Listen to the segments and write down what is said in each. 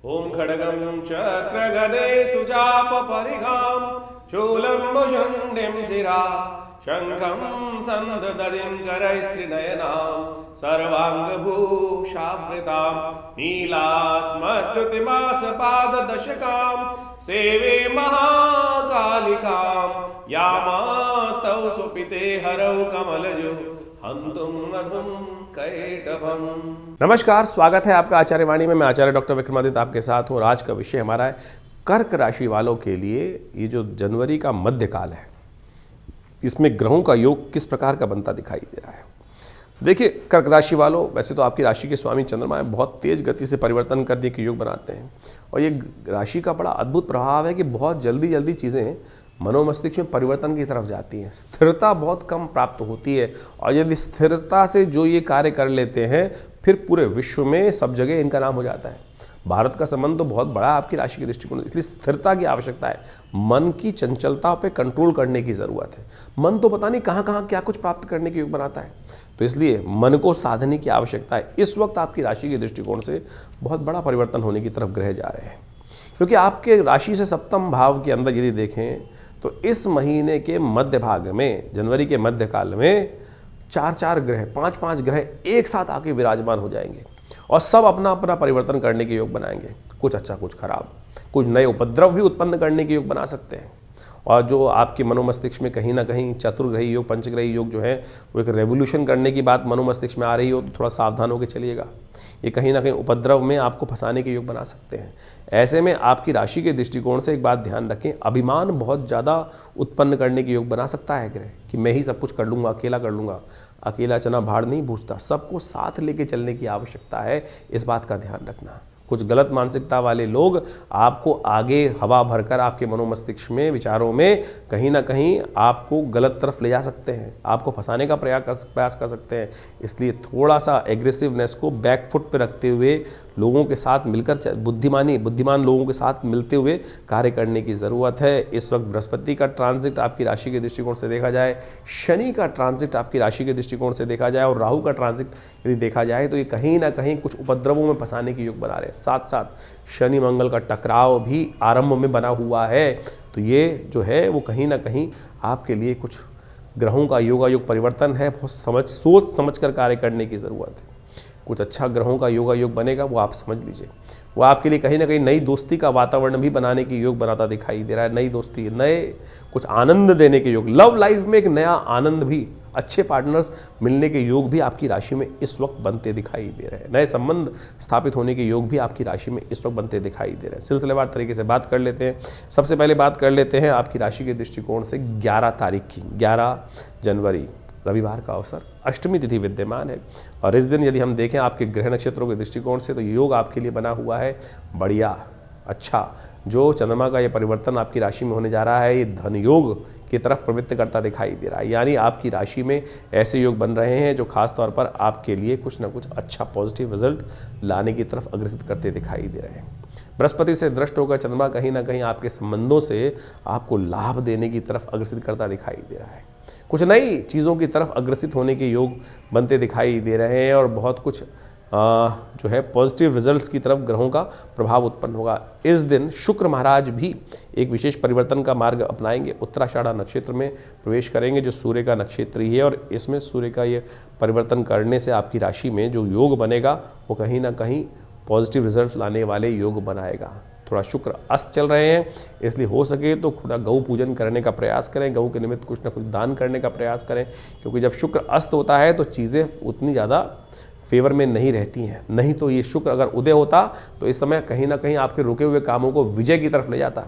ओम खड्गं चक्रगदे सुचापपरिघां शूलं भुषण्डिं शिरा शङ्खं सन्दददिं करैस्त्रिनयनां सर्वाङ्गभूषावृतां नीलास्मद्युतिमासपाददशकां सेवे महाकालिकां यामास्तौ स्वपिते हरौ कमलजो हन्तुं मधुं कैटभम्। नमस्कार, स्वागत है आपका आचार्य वाणी में। मैं आचार्य डॉक्टर विक्रमादित्य आपके साथ हूँ और आज का विषय हमारा है कर्क राशि वालों के लिए ये जो जनवरी का मध्यकाल है, इसमें ग्रहों का योग किस प्रकार का बनता दिखाई दे रहा है। देखिए, कर्क राशि वालों, वैसे तो आपकी राशि के स्वामी चंद्रमा है, बहुत तेज गति से परिवर्तन करने के योग बनाते हैं और ये राशि का बड़ा अद्भुत प्रभाव है कि बहुत जल्दी जल्दी चीज़ें मनोमस्तिष्क में परिवर्तन की तरफ जाती हैं। स्थिरता बहुत कम प्राप्त होती है और यदि स्थिरता से जो ये कार्य कर लेते हैं फिर पूरे विश्व में सब जगह इनका नाम हो जाता है। भारत का संबंध तो बहुत बड़ा है आपकी राशि के दृष्टिकोण, इसलिए स्थिरता की आवश्यकता है। मन की चंचलता पे कंट्रोल करने की ज़रूरत है। मन तो पता नहीं कहाँ कहाँ क्या कुछ प्राप्त करने के योग बनाता है, तो इसलिए मन को साधने की आवश्यकता है। इस वक्त आपकी राशि के दृष्टिकोण से बहुत बड़ा परिवर्तन होने की तरफ ग्रह जा रहे हैं, क्योंकि आपके राशि से सप्तम भाव के अंदर यदि देखें तो इस महीने के मध्य भाग में, जनवरी के मध्यकाल में, 4 ग्रह, 5 ग्रह एक साथ आके विराजमान हो जाएंगे और सब अपना अपना परिवर्तन करने के योग बनाएंगे। कुछ अच्छा, कुछ खराब, कुछ नए उपद्रव भी उत्पन्न करने के योग बना सकते हैं। और जो आपके मनोमस्तिष्क में कहीं ना कहीं चतुर्ग्रही योग, पंचग्रही योग जो है वो एक रेवोल्यूशन करने की बात मनोमस्तिष्क में आ रही हो तो थोड़ा सावधान होकर चलिएगा। ये कहीं ना कहीं उपद्रव में आपको फंसाने के योग बना सकते हैं। ऐसे में आपकी राशि के दृष्टिकोण से एक बात ध्यान रखें, अभिमान बहुत ज़्यादा उत्पन्न करने के योग बना सकता है ग्रह कि मैं ही सब कुछ कर लूँगा, अकेला कर लूँगा। अकेला चना भाड़ नहीं भूजता, सबको साथ लेके चलने की आवश्यकता है, इस बात का ध्यान रखना। कुछ गलत मानसिकता वाले लोग आपको आगे हवा भरकर आपके मनोमस्तिष्क में, विचारों में कहीं ना कहीं आपको गलत तरफ ले जा सकते हैं, आपको फंसाने का प्रयास कर सकते हैं। इसलिए थोड़ा सा एग्रेसिवनेस को बैक फुट पे रखते हुए लोगों के साथ मिलकर, बुद्धिमान लोगों के साथ मिलते हुए कार्य करने की ज़रूरत है। इस वक्त बृहस्पति का ट्रांजिट आपकी राशि के दृष्टिकोण से देखा जाए, शनि का ट्रांजिट आपकी राशि के दृष्टिकोण से देखा जाए और राहु का ट्रांजिट यदि देखा जाए तो ये कहीं ना कहीं कुछ उपद्रवों में फंसाने के योग बना रहे हैं। साथ साथ शनि मंगल का टकराव भी आरंभ में बना हुआ है, तो ये जो है वो कहीं ना कहीं आपके लिए कुछ ग्रहों का योगायोग परिवर्तन है। बहुत सोच समझ कर कार्य करने की ज़रूरत है। कुछ अच्छा ग्रहों का योगायोग बनेगा, वो आप समझ लीजिए। वो आपके लिए कहीं ना कहीं नई दोस्ती का वातावरण भी बनाने की योग बनाता दिखाई दे रहा है। नई दोस्ती, नए कुछ आनंद देने के योग, लव लाइफ में एक नया आनंद भी, अच्छे पार्टनर्स मिलने के योग भी आपकी राशि में इस वक्त बनते दिखाई दे रहे हैं। नए संबंध स्थापित होने के योग भी आपकी राशि में इस वक्त बनते दिखाई दे रहे हैं। सिलसिलेवार तरीके से बात कर लेते हैं। सबसे पहले बात कर लेते हैं आपकी राशि के दृष्टिकोण से 11 तारीख की, 11 जनवरी, रविवार का अवसर, अष्टमी तिथि विद्यमान है और इस दिन यदि हम देखें आपके ग्रह नक्षत्रों के दृष्टिकोण से तो योग आपके लिए बना हुआ है बढ़िया, अच्छा। जो चंद्रमा का ये परिवर्तन आपकी राशि में होने जा रहा है, ये धन योग की तरफ प्रवृत्त करता दिखाई दे रहा है। यानी आपकी राशि में ऐसे योग बन रहे हैं जो खास तौर पर आपके लिए कुछ ना कुछ अच्छा पॉजिटिव रिजल्ट लाने की तरफ अग्रसित करते दिखाई दे रहे हैं। बृहस्पति से दृष्ट होकर चंद्रमा कहीं ना कहीं आपके संबंधों से आपको लाभ देने की तरफ अग्रसित करता दिखाई दे रहा है। कुछ नई चीज़ों की तरफ अग्रसित होने के योग बनते दिखाई दे रहे हैं और बहुत कुछ जो है पॉजिटिव रिजल्ट्स की तरफ ग्रहों का प्रभाव उत्पन्न होगा। इस दिन शुक्र महाराज भी एक विशेष परिवर्तन का मार्ग अपनाएंगे, उत्तराषाढ़ा नक्षत्र में प्रवेश करेंगे जो सूर्य का नक्षत्र ही है और इसमें सूर्य का ये परिवर्तन करने से आपकी राशि में जो योग बनेगा वो कहीं ना कहीं पॉजिटिव रिजल्ट लाने वाले योग बनाएगा। थोड़ा शुक्र अस्त चल रहे हैं, इसलिए हो सके तो थोड़ा गौ पूजन करने का प्रयास करें, गौ के निमित्त कुछ ना कुछ दान करने का प्रयास करें, क्योंकि जब शुक्र अस्त होता है तो चीज़ें उतनी ज़्यादा फेवर में नहीं रहती हैं। नहीं तो ये शुक्र अगर उदय होता तो इस समय कहीं ना कहीं आपके रुके हुए कामों को विजय की तरफ ले जाता।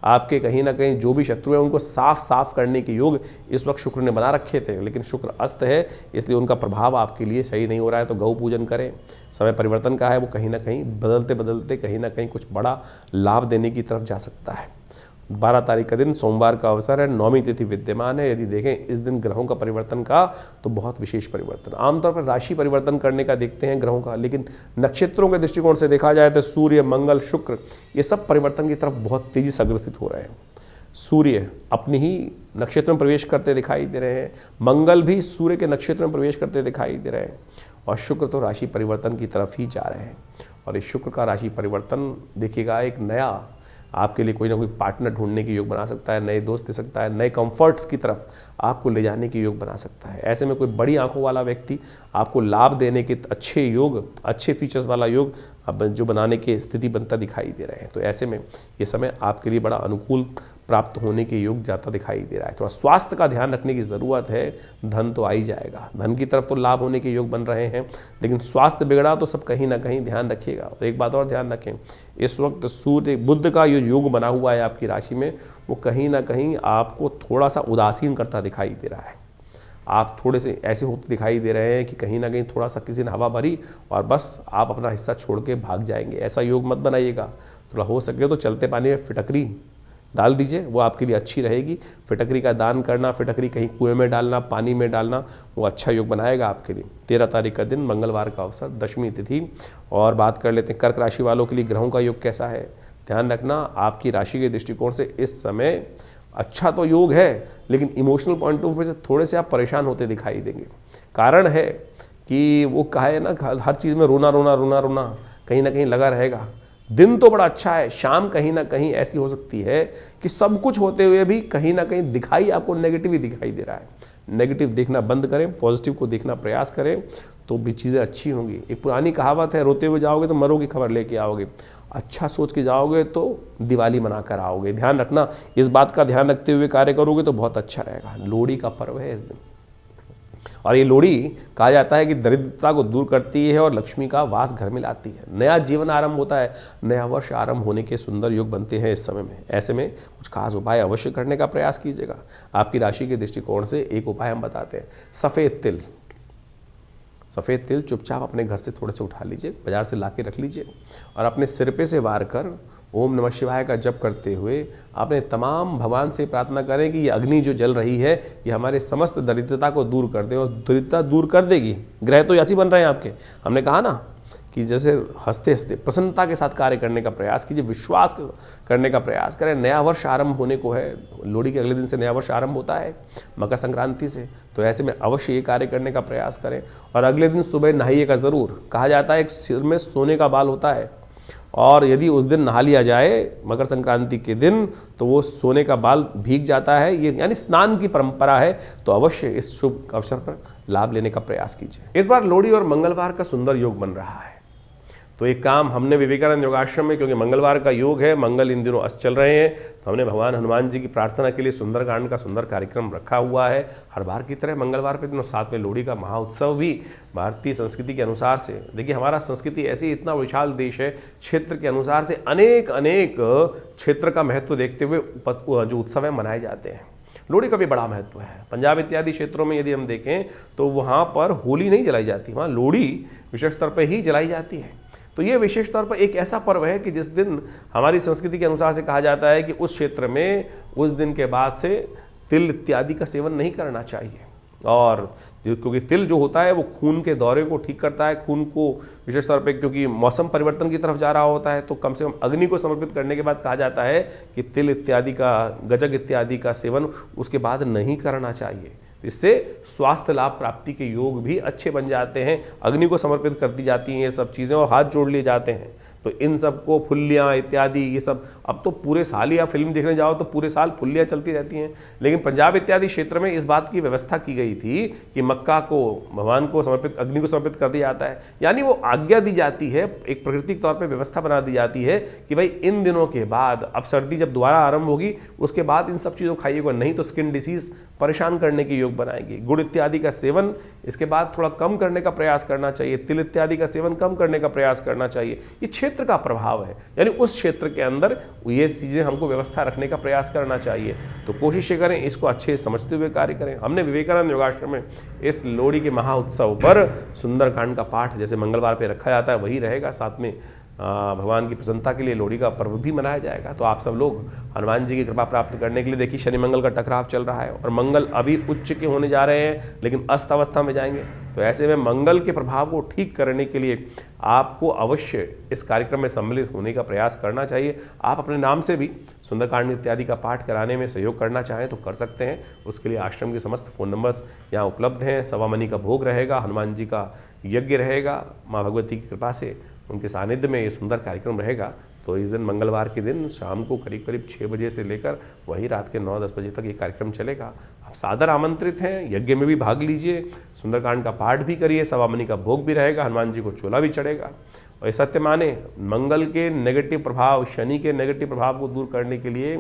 आपके कहीं ना कहीं जो भी शत्रु हैं उनको साफ करने के योग इस वक्त शुक्र ने बना रखे थे, लेकिन शुक्र अस्त है इसलिए उनका प्रभाव आपके लिए सही नहीं हो रहा है। तो गौ पूजन करें, समय परिवर्तन का है, वो कहीं ना कहीं बदलते बदलते कहीं ना कहीं कुछ बड़ा लाभ देने की तरफ जा सकता है। 12 तारीख का दिन सोमवार का अवसर है, 9वीं तिथि विद्यमान है। यदि देखें इस दिन ग्रहों का परिवर्तन का तो बहुत विशेष परिवर्तन, आमतौर पर राशि परिवर्तन करने का देखते हैं ग्रहों का, लेकिन नक्षत्रों के दृष्टिकोण से देखा जाए तो सूर्य, मंगल, शुक्र ये सब परिवर्तन की तरफ बहुत तेजी से अग्रसित हो रहे हैं। सूर्य अपनी ही नक्षत्र में प्रवेश करते दिखाई दे रहे हैं, मंगल भी सूर्य के नक्षत्र में प्रवेश करते दिखाई दे रहे हैं और शुक्र तो राशि परिवर्तन की तरफ ही जा रहे हैं। और इस शुक्र का राशि परिवर्तन देखिएगा एक नया आपके लिए कोई ना कोई पार्टनर ढूंढने की योग बना सकता है, नए दोस्त दे सकता है, नए कंफर्ट्स की तरफ आपको ले जाने की योग बना सकता है। ऐसे में कोई बड़ी आंखों वाला व्यक्ति आपको लाभ देने के अच्छे योग, अच्छे फीचर्स वाला योग अब जो बनाने की स्थिति बनता दिखाई दे रहे हैं। तो ऐसे में ये समय आपके लिए बड़ा अनुकूल प्राप्त होने के योग जाता दिखाई दे रहा है। थोड़ा स्वास्थ्य का ध्यान रखने की ज़रूरत है। धन तो आ ही जाएगा, धन की तरफ तो लाभ होने के योग बन रहे हैं, लेकिन स्वास्थ्य बिगड़ा तो सब कहीं ना कहीं ध्यान रखिएगा। और एक बात और ध्यान रखें, इस वक्त सूर्य बुध का जो योग बना हुआ है आपकी राशि में, वो कहीं ना कहीं आपको थोड़ा सा उदासीन करता दिखाई दे रहा है। आप थोड़े से ऐसे होते दिखाई दे रहे हैं कि कहीं ना कहीं थोड़ा सा किसी ने हवा भरी और बस आप अपना हिस्सा छोड़ के भाग जाएंगे। ऐसा योग मत बनाइएगा। थोड़ा हो सके तो चलते पानी में फिटकरी डाल दीजिए, वो आपके लिए अच्छी रहेगी। फिटकरी का दान करना, फिटकरी कहीं कुएं में डालना, पानी में डालना, वो अच्छा योग बनाएगा आपके लिए। 13 तारीख का दिन मंगलवार का अवसर, दशमी तिथि। और बात कर लेते हैं कर्क राशि वालों के लिए ग्रहों का योग कैसा है। ध्यान रखना, आपकी राशि के दृष्टिकोण से इस समय अच्छा तो योग है, लेकिन इमोशनल पॉइंट ऑफ व्यू से थोड़े से आप परेशान होते दिखाई देंगे। कारण है कि वो कहे ना, हर चीज़ में रोना रोना रोना रोना कहीं ना कहीं लगा रहेगा। दिन तो बड़ा अच्छा है, शाम कहीं ना कहीं ऐसी हो सकती है कि सब कुछ होते हुए भी कहीं ना कहीं दिखाई आपको नेगेटिव ही दिखाई दे रहा है। नेगेटिव देखना बंद करें, पॉजिटिव को देखना प्रयास करें, तो भी चीज़ें अच्छी होंगी। एक पुरानी कहावत है, रोते हुए जाओगे तो मरोगे खबर लेके आओगे, अच्छा सोच के जाओगे तो दिवाली मना कर आओगे। ध्यान रखना, इस बात का ध्यान रखते हुए कार्य करोगे तो बहुत अच्छा रहेगा। लोहड़ी का पर्व है इस दिन, और ये लोहड़ी कहा जाता है कि दरिद्रता को दूर करती है और लक्ष्मी का वास घर में लाती है। नया जीवन आरंभ होता है, नया वर्ष आरंभ होने के सुंदर योग बनते हैं इस समय में। ऐसे में कुछ खास उपाय अवश्य करने का प्रयास कीजिएगा। आपकी राशि के दृष्टिकोण से एक उपाय हम बताते हैं, सफ़ेद तिल। सफ़ेद तिल चुपचाप अपने घर से थोड़े से उठा लीजिए, बाजार से ला के रख लीजिए, और अपने सिर पे से वार कर ओम नमः शिवाय का जप करते हुए आपने तमाम भगवान से प्रार्थना करें कि ये अग्नि जो जल रही है ये हमारे समस्त दरिद्रता को दूर कर दे, और दरिद्रता दूर कर देगी। ग्रह तो ऐसे बन रहे हैं आपके, हमने कहा ना कि जैसे हंसते हंसते प्रसन्नता के साथ कार्य करने का प्रयास कीजिए, विश्वास करने का प्रयास करें। नया वर्ष आरंभ होने को है, लोहड़ी के अगले दिन से नया वर्ष आरंभ होता है, मकर संक्रांति से। तो ऐसे में अवश्य ये कार्य करने का प्रयास करें। और अगले दिन सुबह नहाइएगा ज़रूर। कहा जाता है एक सिर में सोने का बाल होता है, और यदि उस दिन नहा लिया जाए मकर संक्रांति के दिन तो वो सोने का बाल भीग जाता है, ये यानी स्नान की परंपरा है। तो अवश्य इस शुभ अवसर पर लाभ लेने का प्रयास कीजिए। इस बार लोहड़ी और मंगलवार का सुंदर योग बन रहा है, तो एक काम हमने विवेकानंद योगाश्रम में, क्योंकि मंगलवार का योग है, मंगल इन दिनों अस्त चल रहे हैं, तो हमने भगवान हनुमान जी की प्रार्थना के लिए सुंदरकांड का सुंदर कार्यक्रम रखा हुआ है। हर बार की तरह मंगलवार के दिनों साथ में लोहड़ी का महाउत्सव भी भारतीय संस्कृति के अनुसार से, देखिए हमारा संस्कृति ऐसे इतना विशाल देश है, क्षेत्र के अनुसार से अनेक अनेक क्षेत्र का महत्व देखते हुए जो उत्सव है मनाए जाते हैं। लोहड़ी का भी बड़ा महत्व है। पंजाब इत्यादि क्षेत्रों में यदि हम देखें तो वहाँ पर होली नहीं जलाई जाती, वहाँ लोहड़ी विशेष तौर पर ही जलाई जाती है। तो ये विशेष तौर पर एक ऐसा पर्व है कि जिस दिन हमारी संस्कृति के अनुसार से कहा जाता है कि उस क्षेत्र में उस दिन के बाद से तिल इत्यादि का सेवन नहीं करना चाहिए। और क्योंकि तिल जो होता है वो खून के दौरे को ठीक करता है, खून को विशेष तौर पे, क्योंकि मौसम परिवर्तन की तरफ जा रहा होता है, तो कम से कम अग्नि को समर्पित करने के बाद कहा जाता है कि तिल इत्यादि का, गजक इत्यादि का सेवन उसके बाद नहीं करना चाहिए। इससे स्वास्थ्य लाभ प्राप्ति के योग भी अच्छे बन जाते हैं। अग्नि को समर्पित कर दी जाती हैं ये सब चीज़ें, और हाथ जोड़ लिए जाते हैं। तो इन सब को फुल्लियाँ इत्यादि ये सब, अब तो पूरे साल ही आप फिल्म देखने जाओ तो पूरे साल फुल्लियाँ चलती रहती हैं। लेकिन पंजाब इत्यादि क्षेत्र में इस बात की व्यवस्था की गई थी कि मक्का को भगवान को समर्पित, अग्नि को समर्पित कर दिया जाता है। यानी वो आज्ञा दी जाती है, एक प्राकृतिक तौर पर व्यवस्था बना दी जाती है कि भाई इन दिनों के बाद, अब सर्दी जब दोबारा आरंभ होगी उसके बाद इन सब चीज़ों खाइएगा, नहीं तो स्किन डिसीज परेशान करने के योग बनाएगी। गुड़ इत्यादि का सेवन इसके बाद थोड़ा कम करने का प्रयास करना चाहिए, तिल इत्यादि का सेवन कम करने का प्रयास करना चाहिए। ये क्षेत्र का प्रभाव है, यानी उस क्षेत्र के अंदर ये चीज़ें हमको व्यवस्था रखने का प्रयास करना चाहिए। तो कोशिश करें इसको अच्छे समझते हुए कार्य करें। हमने विवेकानंद योगाश्रम में इस लोहड़ी के महाउत्सव पर सुंदरकांड का पाठ जैसे मंगलवार पे रखा जाता है वही रहेगा, साथ में भगवान की प्रसन्नता के लिए लोहड़ी का पर्व भी मनाया जाएगा। तो आप सब लोग हनुमान जी की कृपा प्राप्त करने के लिए, देखिए शनि मंगल का टकराव चल रहा है और मंगल अभी उच्च के होने जा रहे हैं लेकिन अस्त अवस्था में जाएंगे। तो ऐसे में मंगल के प्रभाव को ठीक करने के लिए आपको अवश्य इस कार्यक्रम में सम्मिलित होने का प्रयास करना चाहिए। आप अपने नाम से भी सुंदरकांड इत्यादि का पाठ कराने में सहयोग करना चाहें तो कर सकते हैं। उसके लिए आश्रम के समस्त फ़ोन नंबर्स यहाँ उपलब्ध हैं। सवा मनी का भोग रहेगा, हनुमान जी का यज्ञ रहेगा। माँ भगवती की कृपा से उनके सानिध्य में ये सुंदर कार्यक्रम रहेगा। तो इस दिन मंगलवार के दिन शाम को करीब करीब 6 बजे से लेकर वही रात के 9-10 बजे तक ये कार्यक्रम चलेगा। आप सादर आमंत्रित हैं, यज्ञ में भी भाग लीजिए, सुंदरकांड का पाठ भी करिए, सवामनी का भोग भी रहेगा, हनुमान जी को चोला भी चढ़ेगा। और ये सत्य माने, मंगल के नेगेटिव प्रभाव, शनि के नेगेटिव प्रभाव को दूर करने के लिए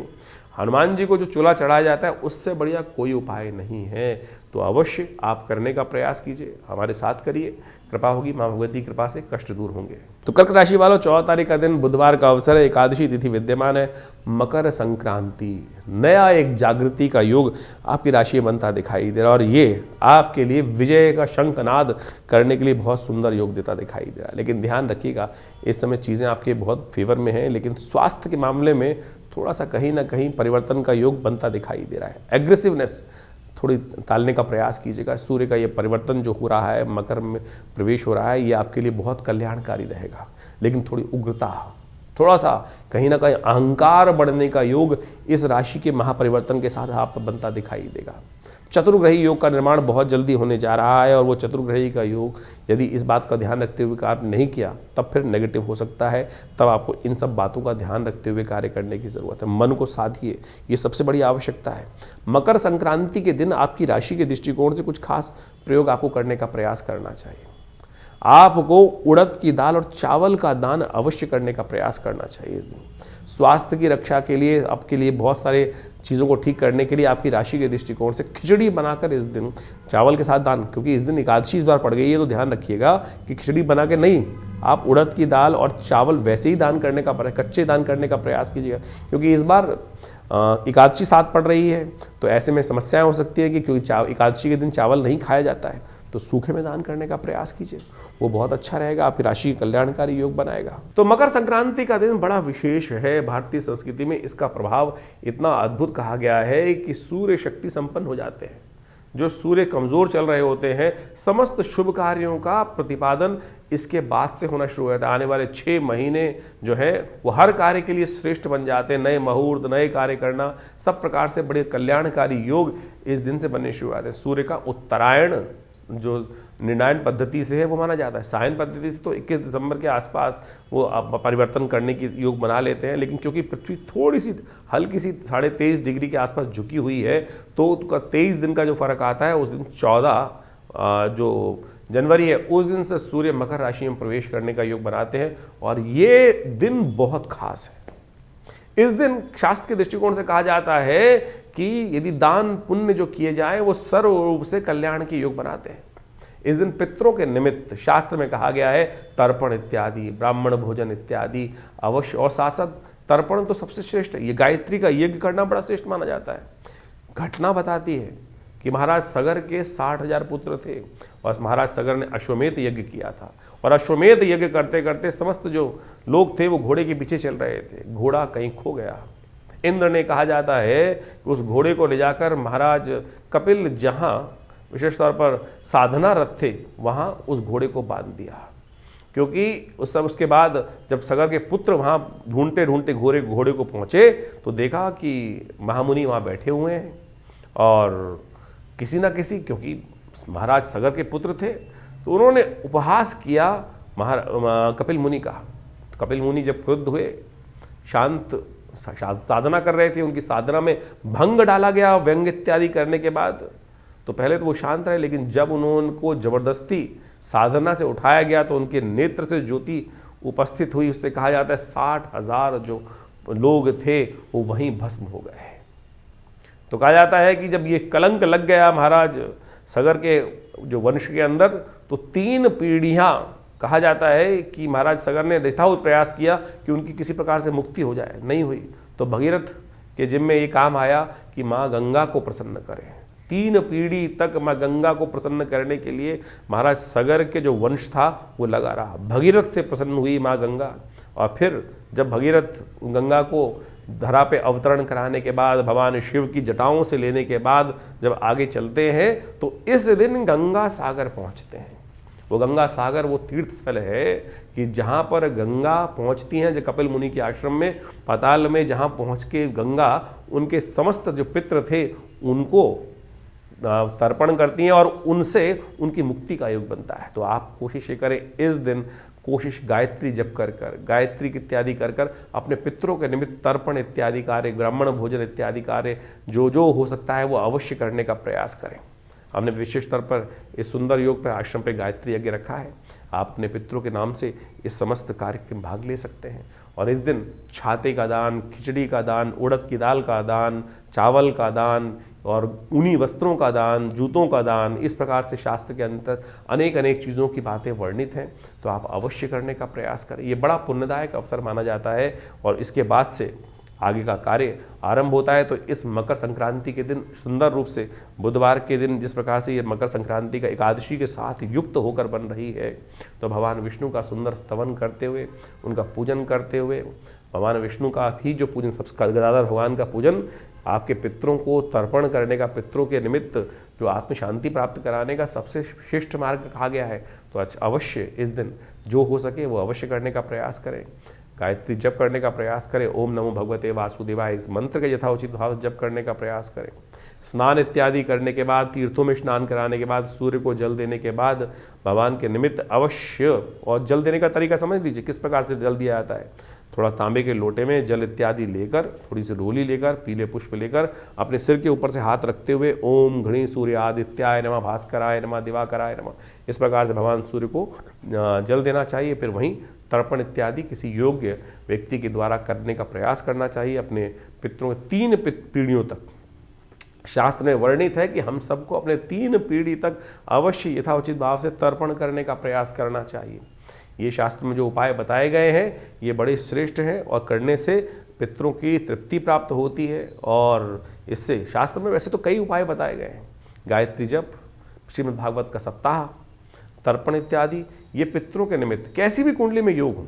हनुमान जी को जो चोला चढ़ाया जाता है उससे बढ़िया कोई उपाय नहीं है। तो अवश्य आप करने का प्रयास कीजिए, हमारे साथ करिए, कृपा होगी, माँ भगवती की कृपा से कष्ट दूर होंगे। तो कर्क राशि वालों, 14 तारीख का दिन बुधवार का अवसर है, एकादशी तिथि विद्यमान है, मकर संक्रांति, नया एक जागृति का योग आपकी राशि में बनता दिखाई दे रहा है और ये आपके लिए विजय का शंखनाद करने के लिए बहुत सुंदर योग देता दिखाई दे रहा है। लेकिन ध्यान रखिएगा, इस समय चीज़ें आपके बहुत फेवर में हैं, लेकिन स्वास्थ्य के मामले में थोड़ा सा कहीं ना कहीं परिवर्तन का योग बनता दिखाई दे रहा है। एग्रेसिवनेस थोड़ी टालने का प्रयास कीजिएगा। सूर्य का ये परिवर्तन जो हो रहा है, मकर में प्रवेश हो रहा है, ये आपके लिए बहुत कल्याणकारी रहेगा। लेकिन थोड़ी उग्रता, थोड़ा सा कहीं ना कहीं अहंकार बढ़ने का योग इस राशि के महापरिवर्तन के साथ आप बनता दिखाई देगा। चतुर्ग्रही योग का निर्माण बहुत जल्दी होने जा रहा है और वो चतुर्ग्रही का योग यदि इस बात का ध्यान रखते हुए कार्य नहीं किया तब फिर नेगेटिव हो सकता है। तब आपको इन सब बातों का ध्यान रखते हुए कार्य करने की ज़रूरत है। मन को साधिए, ये सबसे बड़ी आवश्यकता है। मकर संक्रांति के दिन आपकी राशि के दृष्टिकोण से कुछ खास प्रयोग आपको करने का प्रयास करना चाहिए। आपको उड़द की दाल और चावल का दान अवश्य करने का प्रयास करना चाहिए इस दिन। स्वास्थ्य की रक्षा के लिए, आपके लिए बहुत सारे चीज़ों को ठीक करने के लिए आपकी राशि के दृष्टिकोण से खिचड़ी बनाकर इस दिन चावल के साथ दान, क्योंकि इस दिन एकादशी इस बार पड़ गई है, तो ध्यान रखिएगा कि खिचड़ी बना के नहीं, आप उड़द की दाल और चावल वैसे ही दान करने का, कच्चे दान करने का प्रयास कीजिएगा। क्योंकि इस बार एकादशी साथ पड़ रही है, तो ऐसे में समस्याएं हो सकती है कि क्योंकि एकादशी के दिन चावल नहीं खाया जाता है, तो सूखे में दान करने का प्रयास कीजिए, वो बहुत अच्छा रहेगा, आपकी राशि कल्याणकारी योग बनाएगा। तो मकर संक्रांति का दिन बड़ा विशेष है। भारतीय संस्कृति में इसका प्रभाव इतना अद्भुत कहा गया है कि सूर्य शक्ति संपन्न हो जाते हैं। जो सूर्य कमजोर चल रहे होते हैं, समस्त शुभ कार्यों का प्रतिपादन इसके बाद से होना शुरू हो जाता है। आने वाले 6 महीने जो है वो हर कार्य के लिए श्रेष्ठ बन जाते हैं। नए मुहूर्त, नए कार्य करना, सब प्रकार से बड़े कल्याणकारी योग इस दिन से बनने शुरू हो जाते हैं। सूर्य का उत्तरायण जो निर्णायन पद्धति से है वो माना जाता है। सायन पद्धति से तो 21 दिसंबर के आसपास वो परिवर्तन करने की योग बना लेते हैं, लेकिन क्योंकि पृथ्वी थोड़ी सी हल्की सी 23.5 डिग्री के आसपास झुकी हुई है, तो 23 दिन का जो फर्क आता है, उस दिन 14 जो जनवरी है, उस दिन से सूर्य मकर राशि में प्रवेश करने का योग बनाते हैं और ये दिन बहुत खास है। इस दिन शास्त्र के दृष्टिकोण से कहा जाता है कि यदि दान पुण्य जो किए जाए वो सर्व रूप से कल्याण के योग बनाते हैं। इस दिन पितरों के निमित्त शास्त्र में कहा गया है तर्पण इत्यादि, ब्राह्मण भोजन इत्यादि अवश्य, और साथ साथ तर्पण तो सबसे श्रेष्ठ है। ये गायत्री का यज्ञ करना बड़ा श्रेष्ठ माना जाता है। घटना बताती है कि महाराज सगर के 60,000 पुत्र थे और महाराज सगर ने अश्वमेध यज्ञ किया था, और अश्वमेध यज्ञ करते करते समस्त जो लोग थे वो घोड़े के पीछे चल रहे थे। घोड़ा कहीं खो गया। इंद्र ने, कहा जाता है कि उस घोड़े को ले जाकर महाराज कपिल जहाँ विशेष तौर पर साधना रथ थे वहाँ उस घोड़े को बांध दिया, क्योंकि उसके बाद जब सगर के पुत्र वहाँ ढूंढते ढूंढते घोड़े को पहुँचे तो देखा कि महामुनि वहाँ बैठे हुए हैं और किसी ना किसी, क्योंकि महाराज सगर के पुत्र थे, तो उन्होंने उपहास किया कपिल मुनि का। तो कपिल मुनि जब क्रुद्ध हुए, शांत साधना कर रहे थे, उनकी साधना में भंग डाला गया व्यंग इत्यादि करने के बाद, तो पहले तो वो शांत रहे, लेकिन जब उनको जबरदस्ती साधना से उठाया गया तो उनके नेत्र से ज्योति उपस्थित हुई। उससे कहा जाता है 60,000 जो लोग थे वो वहीं भस्म हो गए। तो कहा जाता है कि जब ये कलंक लग गया महाराज सगर के जो वंश के अंदर, तो 3 पीढ़ियां, कहा जाता है कि महाराज सगर ने यथावत प्रयास किया कि उनकी किसी प्रकार से मुक्ति हो जाए, नहीं हुई। तो भगीरथ के जिम्मे ये काम आया कि माँ गंगा को प्रसन्न करें। 3 पीढ़ी तक माँ गंगा को प्रसन्न करने के लिए महाराज सगर के जो वंश था वो लगा रहा। भगीरथ से प्रसन्न हुई माँ गंगा, और फिर जब भगीरथ गंगा को धरा पे अवतरण कराने के बाद, भगवान शिव की जटाओं से लेने के बाद जब आगे चलते हैं तो इस दिन गंगा सागर पहुंचते हैं। वो गंगा सागर वो तीर्थ स्थल है कि जहाँ पर गंगा पहुँचती हैं, जो कपिल मुनि के आश्रम में पाताल में जहाँ पहुँच के गंगा उनके समस्त जो पितृ थे उनको तर्पण करती हैं और उनसे उनकी मुक्ति का योग बनता है। तो आप कोशिश करें इस दिन कोशिश गायत्री जप कर कर, गायत्री इत्यादि कर कर अपने पितरों के निमित्त तर्पण इत्यादि कार्य, ब्राह्मण भोजन इत्यादि कार्य जो जो हो सकता है वो अवश्य करने का प्रयास करें। हमने विशेष तौर पर इस सुंदर योग पर आश्रम पे गायत्री यज्ञ रखा है। आप अपने पितरों के नाम से इस समस्त कार्यक्रम में भाग ले सकते हैं। और इस दिन छाते का दान, खिचड़ी का दान, उड़द की दाल का दान, चावल का दान और ऊनी वस्त्रों का दान, जूतों का दान, इस प्रकार से शास्त्र के अंदर अनेक अनेक चीज़ों की बातें वर्णित हैं। तो आप अवश्य करने का प्रयास करें। ये बड़ा पुण्यदायक अवसर माना जाता है और इसके बाद से आगे का कार्य आरंभ होता है। तो इस मकर संक्रांति के दिन सुंदर रूप से बुधवार के दिन जिस प्रकार से ये मकर संक्रांति का एकादशी के साथ युक्त होकर बन रही है, तो भगवान विष्णु का सुंदर स्तवन करते हुए, उनका पूजन करते हुए, भगवान विष्णु का भी जो पूजन, सब गदाधर भगवान का पूजन, आपके पितरों को तर्पण करने का, पितरों के निमित्त जो आत्म शांति प्राप्त कराने का सबसे श्रेष्ठ मार्ग कहा गया है। तो अवश्य इस दिन जो हो सके वो अवश्य करने का प्रयास करें। गायत्री जप करने का प्रयास करें। ओम नमो भगवते वासुदेवाय, इस मंत्र के यथाउचित भाव जप करने का प्रयास करें। स्नान इत्यादि करने के बाद, तीर्थों में स्नान कराने के बाद, सूर्य को जल देने के बाद भगवान के निमित्त अवश्य, और जल देने का तरीका समझ लीजिए किस प्रकार से जल दिया जाता है। थोड़ा तांबे के लोटे में जल इत्यादि लेकर, थोड़ी सी रोली लेकर, पीले पुष्प लेकर अपने सिर के ऊपर से हाथ रखते हुए ओम घृणी सूर्य आदित्याय नमः, भास्कराय नमः, दिवाकराय नमः, इस प्रकार से भगवान सूर्य को जल देना चाहिए। फिर वहीं तर्पण इत्यादि किसी योग्य व्यक्ति के द्वारा करने का प्रयास करना चाहिए। अपने पितरों 3 पीढ़ियों तक शास्त्र में वर्णित है कि हम सबको अपने 3 पीढ़ी तक अवश्य यथाउचित भाव से तर्पण करने का प्रयास करना चाहिए। ये शास्त्र में जो उपाय बताए गए हैं ये बड़े श्रेष्ठ हैं और करने से पितरों की तृप्ति प्राप्त होती है। और इससे शास्त्र में वैसे तो कई उपाय बताए गए हैं, गायत्री जप, श्रीमद् भागवत का सप्ताह, तर्पण इत्यादि, ये पितरों के निमित्त कैसी भी कुंडली में योग हो,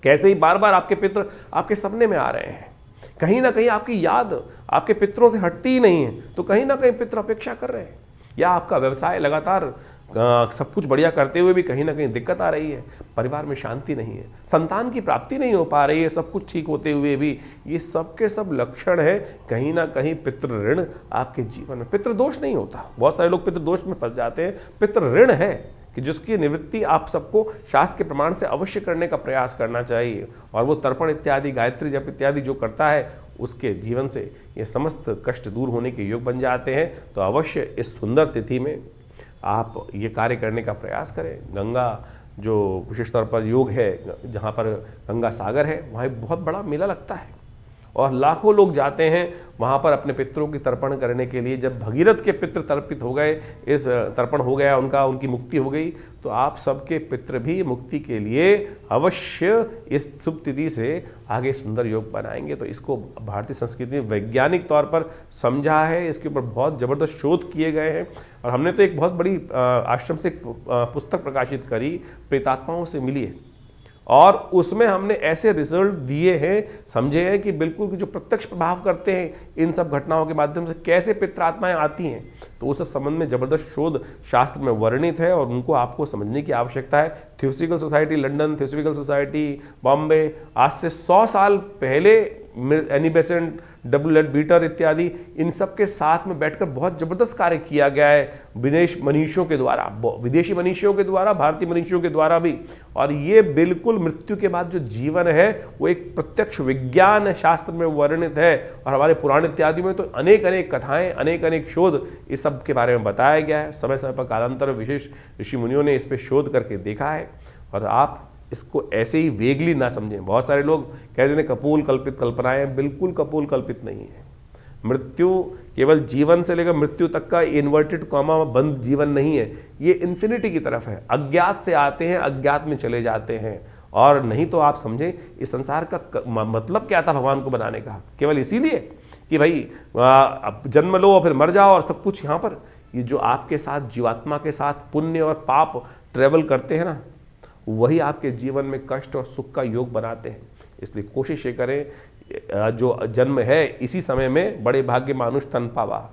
कैसे ही बार बार आपके पितर आपके सपने में आ रहे हैं, कहीं ना कहीं आपकी याद आपके पितरों से हटती ही नहीं है, तो कहीं ना कहीं पितर अपेक्षा कर रहे हैं, या आपका व्यवसाय लगातार सब कुछ बढ़िया करते हुए भी कहीं ना कहीं दिक्कत आ रही है, परिवार में शांति नहीं है, संतान की प्राप्ति नहीं हो पा रही है, सब कुछ ठीक होते हुए भी, ये सब के सब लक्षण है कहीं ना कहीं पितृ ऋण आपके जीवन में। पितृ दोष नहीं होता, बहुत सारे लोग पितृ दोष में फंस जाते हैं, पितृ ऋण है कि जिसकी निवृत्ति आप सबको शास्त्र के प्रमाण से अवश्य करने का प्रयास करना चाहिए। और वो तर्पण इत्यादि, गायत्री जप इत्यादि जो करता है उसके जीवन से ये समस्त कष्ट दूर होने के योग बन जाते हैं। तो अवश्य इस सुंदर तिथि में आप ये कार्य करने का प्रयास करें। गंगा जो विशेष तौर पर योग है, जहाँ पर गंगा सागर है, वहाँ बहुत बड़ा मेला लगता है और लाखों लोग जाते हैं वहाँ पर अपने पितरों की तर्पण करने के लिए। जब भगीरथ के पितृ तर्पित हो गए, इस तर्पण हो गया उनकी मुक्ति हो गई, तो आप सबके पितृ भी मुक्ति के लिए अवश्य इस शुभ तिथि से आगे सुंदर योग बनाएंगे। तो इसको भारतीय संस्कृति में वैज्ञानिक तौर पर समझा है, इसके ऊपर बहुत ज़बरदस्त शोध किए गए हैं। और हमने तो एक बहुत बड़ी आश्रम से पुस्तक प्रकाशित करी, प्रेतात्माओं से मिलिए, और उसमें हमने ऐसे रिजल्ट दिए हैं, समझे हैं कि बिल्कुल जो प्रत्यक्ष प्रभाव करते हैं इन सब घटनाओं के माध्यम से कैसे पितरात्माएं आती हैं। तो उस सब संबंध में जबरदस्त शोध शास्त्र में वर्णित है और उनको आपको समझने की आवश्यकता है। Theosophical society London, theosophical society Bombay, आज से 100 साल पहले एनी बेसेंट, डब्ल्यू एल बीटर इत्यादि, इन सब के साथ में बैठकर बहुत जबरदस्त कार्य किया गया है विदेशी मनीषियों के द्वारा, भारतीय मनीषियों के द्वारा भी। और ये बिल्कुल मृत्यु के बाद जो जीवन है वो एक प्रत्यक्ष विज्ञान शास्त्र में वर्णित है। और हमारे पुराण इत्यादि में तो अनेक अनेक कथाएं, अनेक अनेक शोध इस सब के बारे में बताया गया है। समय समय पर कालांतर विशेष ऋषि मुनियों ने इस पर शोध करके देखा है। और आप इसको ऐसे ही वेगली ना समझें। बहुत सारे लोग कहते हैं कपोल कल्पित कल्पनाएं, बिल्कुल कपोल कल्पित नहीं है। मृत्यु केवल जीवन से लेकर मृत्यु तक का इन्वर्टेड कॉमा बंद जीवन नहीं है, ये इन्फिनिटी की तरफ है। अज्ञात से आते हैं, अज्ञात में चले जाते हैं। और नहीं तो आप समझें इस संसार का मतलब क्या था भगवान को बनाने का, केवल इसीलिए कि भाई जन्म लो और फिर मर जाओ और सब कुछ यहाँ पर। ये जो आपके साथ जीवात्मा के साथ पुण्य और पाप ट्रेवल करते हैं ना, वही आपके जीवन में कष्ट और सुख का योग बनाते हैं। इसलिए कोशिश ये करें, जो जन्म है इसी समय में बड़े भाग्य मानुष तन पावा,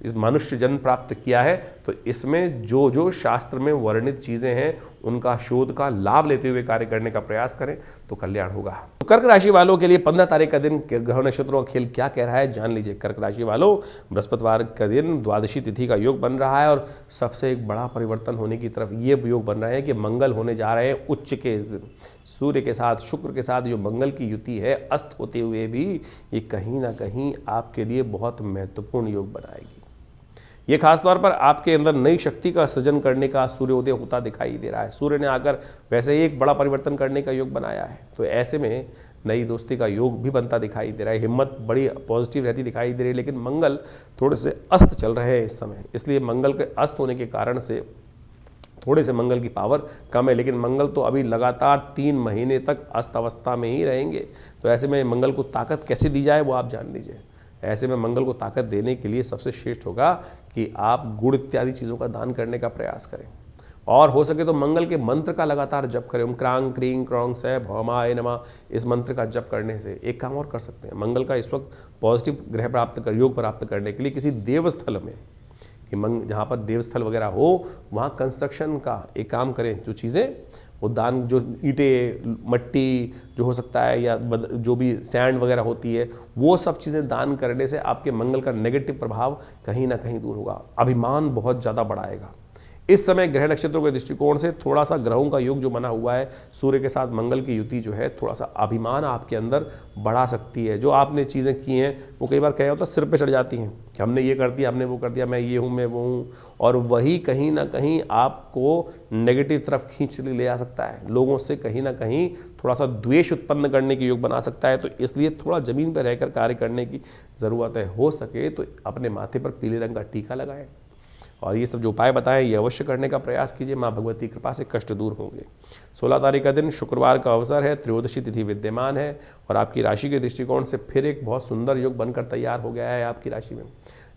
इस मनुष्य जन्म प्राप्त किया है, तो इसमें जो जो शास्त्र में वर्णित चीज़ें हैं उनका शोध का लाभ लेते हुए कार्य करने का प्रयास करें तो कल्याण होगा। तो कर्क राशि वालों के लिए 15 तारीख का दिन ग्रह नक्षत्रों का खेल क्या कह रहा है जान लीजिए। कर्क राशि वालों, बृहस्पतिवार का दिन द्वादशी तिथि का योग बन रहा है और सबसे एक बड़ा परिवर्तन होने की तरफ ये योग बन रहा है कि मंगल होने जा रहे हैं उच्च के इस दिन। सूर्य के साथ, शुक्र के साथ जो मंगल की युति है, अस्त होते हुए भी ये कहीं ना कहीं आपके लिए बहुत महत्वपूर्ण योग बनाएगी। ये खासतौर पर आपके अंदर नई शक्ति का सृजन करने का सूर्योदय होता दिखाई दे रहा है। सूर्य ने आकर वैसे ही एक बड़ा परिवर्तन करने का योग बनाया है, तो ऐसे में नई दोस्ती का योग भी बनता दिखाई दे रहा है। हिम्मत बड़ी पॉजिटिव रहती दिखाई दे रही है, लेकिन मंगल थोड़े से अस्त चल रहे हैं इस समय, इसलिए मंगल के अस्त होने के कारण से थोड़े से मंगल की पावर कम है। लेकिन मंगल तो अभी लगातार 3 महीने तक अस्त अवस्था में ही रहेंगे, तो ऐसे में मंगल को ताकत कैसे दी जाए वो आप जान लीजिए। ऐसे में मंगल को ताकत देने के लिए सबसे श्रेष्ठ होगा कि आप गुड़ इत्यादि चीज़ों का दान करने का प्रयास करें, और हो सके तो मंगल के मंत्र का लगातार जप करें। ओम क्रांग क्रीं क्रौंग से भौमाय नमः, इस मंत्र का जप करने से एक काम और कर सकते हैं। मंगल का इस वक्त पॉजिटिव ग्रह प्राप्त कर, योग प्राप्त करने के लिए किसी देवस्थल में, कि जहाँ पर देवस्थल वगैरह हो वहाँ कंस्ट्रक्शन का एक काम करें। जो चीज़ें वो दान, जो ईंटें, मट्टी जो हो सकता है, या जो भी सैंड वगैरह होती है, वो सब चीज़ें दान करने से आपके मंगल का नेगेटिव प्रभाव कहीं ना कहीं दूर होगा। अभिमान बहुत ज़्यादा बढ़ाएगा। इस समय ग्रह नक्षत्रों के दृष्टिकोण से थोड़ा सा ग्रहों का योग जो बना हुआ है, सूर्य के साथ मंगल की युति जो है, थोड़ा सा अभिमान आपके अंदर बढ़ा सकती है। जो आपने चीज़ें की हैं वो कई बार क्या होता है, सिर पे चढ़ जाती हैं कि हमने ये कर दिया, हमने वो कर दिया, मैं ये हूँ, मैं वो हूँ, और वही कहीं ना कहीं आपको नेगेटिव तरफ खींच ले आ सकता है। लोगों से कहीं ना कहीं थोड़ा सा द्वेष उत्पन्न करने की योग बना सकता है। तो इसलिए थोड़ा ज़मीन पर रहकर कार्य करने की ज़रूरत है। हो सके तो अपने माथे पर पीले रंग का टीका लगाएं, और ये सब जो उपाय बताएं ये अवश्य करने का प्रयास कीजिए। माँ भगवती कृपा से कष्ट दूर होंगे। 16 तारीख का दिन शुक्रवार का अवसर है, त्रयोदशी तिथि विद्यमान है, और आपकी राशि के दृष्टिकोण से फिर एक बहुत सुंदर योग बनकर तैयार हो गया है आपकी राशि में।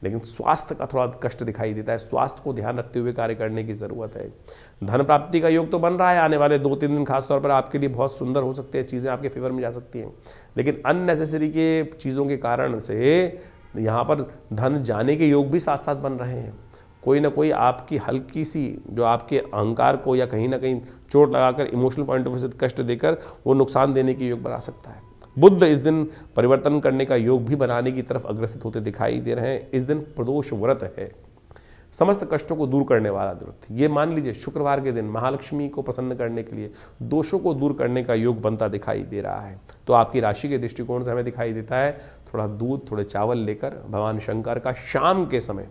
लेकिन स्वास्थ्य का थोड़ा कष्ट दिखाई देता है, स्वास्थ्य को ध्यान रखते हुए कार्य करने की ज़रूरत है। धन प्राप्ति का योग तो बन रहा है, आने वाले 2-3 दिन खासतौर पर आपके लिए बहुत सुंदर हो सकते हैं, चीज़ें आपके फेवर में जा सकती हैं। लेकिन अननेसेसरी के चीज़ों के कारण से यहाँ पर धन जाने के योग भी साथ साथ बन रहे हैं। कोई ना कोई आपकी हल्की सी जो आपके अहंकार को या कहीं ना कहीं चोट लगाकर, इमोशनल पॉइंट ऑफ व्यू से कष्ट देकर वो नुकसान देने के योग बना सकता है। बुध इस दिन परिवर्तन करने का योग भी बनाने की तरफ अग्रसित होते दिखाई दे रहे हैं। इस दिन प्रदोष व्रत है, समस्त कष्टों को दूर करने वाला व्रत। ये मान लीजिए शुक्रवार के दिन महालक्ष्मी को प्रसन्न करने के लिए दोषों को दूर करने का योग बनता दिखाई दे रहा है। तो आपकी राशि के दृष्टिकोण से हमें दिखाई देता है थोड़ा दूध, थोड़े चावल लेकर भगवान शंकर का शाम के समय,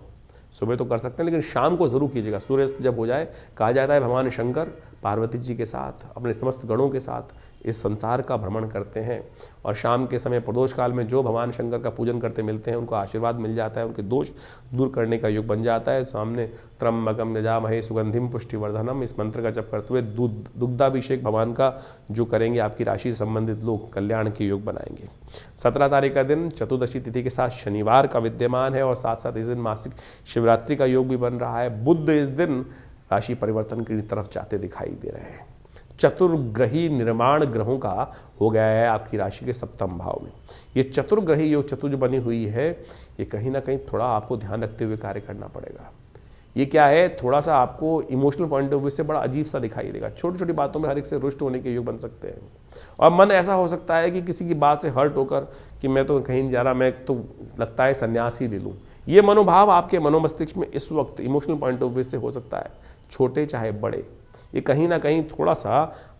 सुबह तो कर सकते हैं लेकिन शाम को जरूर कीजिएगा। सूर्यास्त जब हो जाए, कहा जाता है भगवान शंकर पार्वती जी के साथ, अपने समस्त गणों के साथ इस संसार का भ्रमण करते हैं, और शाम के समय प्रदोष काल में जो भगवान शंकर का पूजन करते मिलते हैं उनको आशीर्वाद मिल जाता है, उनके दोष दूर करने का योग बन जाता है। सामने त्र्यंबकम यजामहे सुगंधिम पुष्टिवर्धनम, इस मंत्र का जप करते हुए दुग्धाभिषेक भगवान का जो करेंगे, आपकी राशि से संबंधित लोग कल्याण के योग बनाएंगे। 17 तारीख का दिन चतुर्दशी तिथि के साथ शनिवार का विद्यमान है, और साथ साथ इस दिन मासिक शिवरात्रि का योग भी बन रहा है। बुध इस दिन राशि परिवर्तन की तरफ जाते दिखाई दे रहे हैं। चतुर्ग्रही निर्माण ग्रहों का हो गया है आपकी राशि के सप्तम भाव में। ये चतुर्ग्रही योग चतुर्ज बनी हुई है, ये कहीं ना कहीं थोड़ा आपको ध्यान रखते हुए कार्य करना पड़ेगा। ये क्या है, थोड़ा सा आपको इमोशनल पॉइंट ऑफ व्यू से बड़ा अजीब सा दिखाई देगा। छोटी छोटी बातों में हर एक से रुष्ट होने के योग बन सकते हैं, और मन ऐसा हो सकता है कि किसी की बात से हर्ट होकर कि मैं तो कहीं नहीं जा रहा, मैं तो लगता है संन्यास ही ले लूँ। ये मनोभाव आपके मनोमस्तिष्क में इस वक्त इमोशनल पॉइंट ऑफ व्यू से हो सकता है, छोटे चाहे बड़े। ये कहीं ना कहीं थोड़ा सा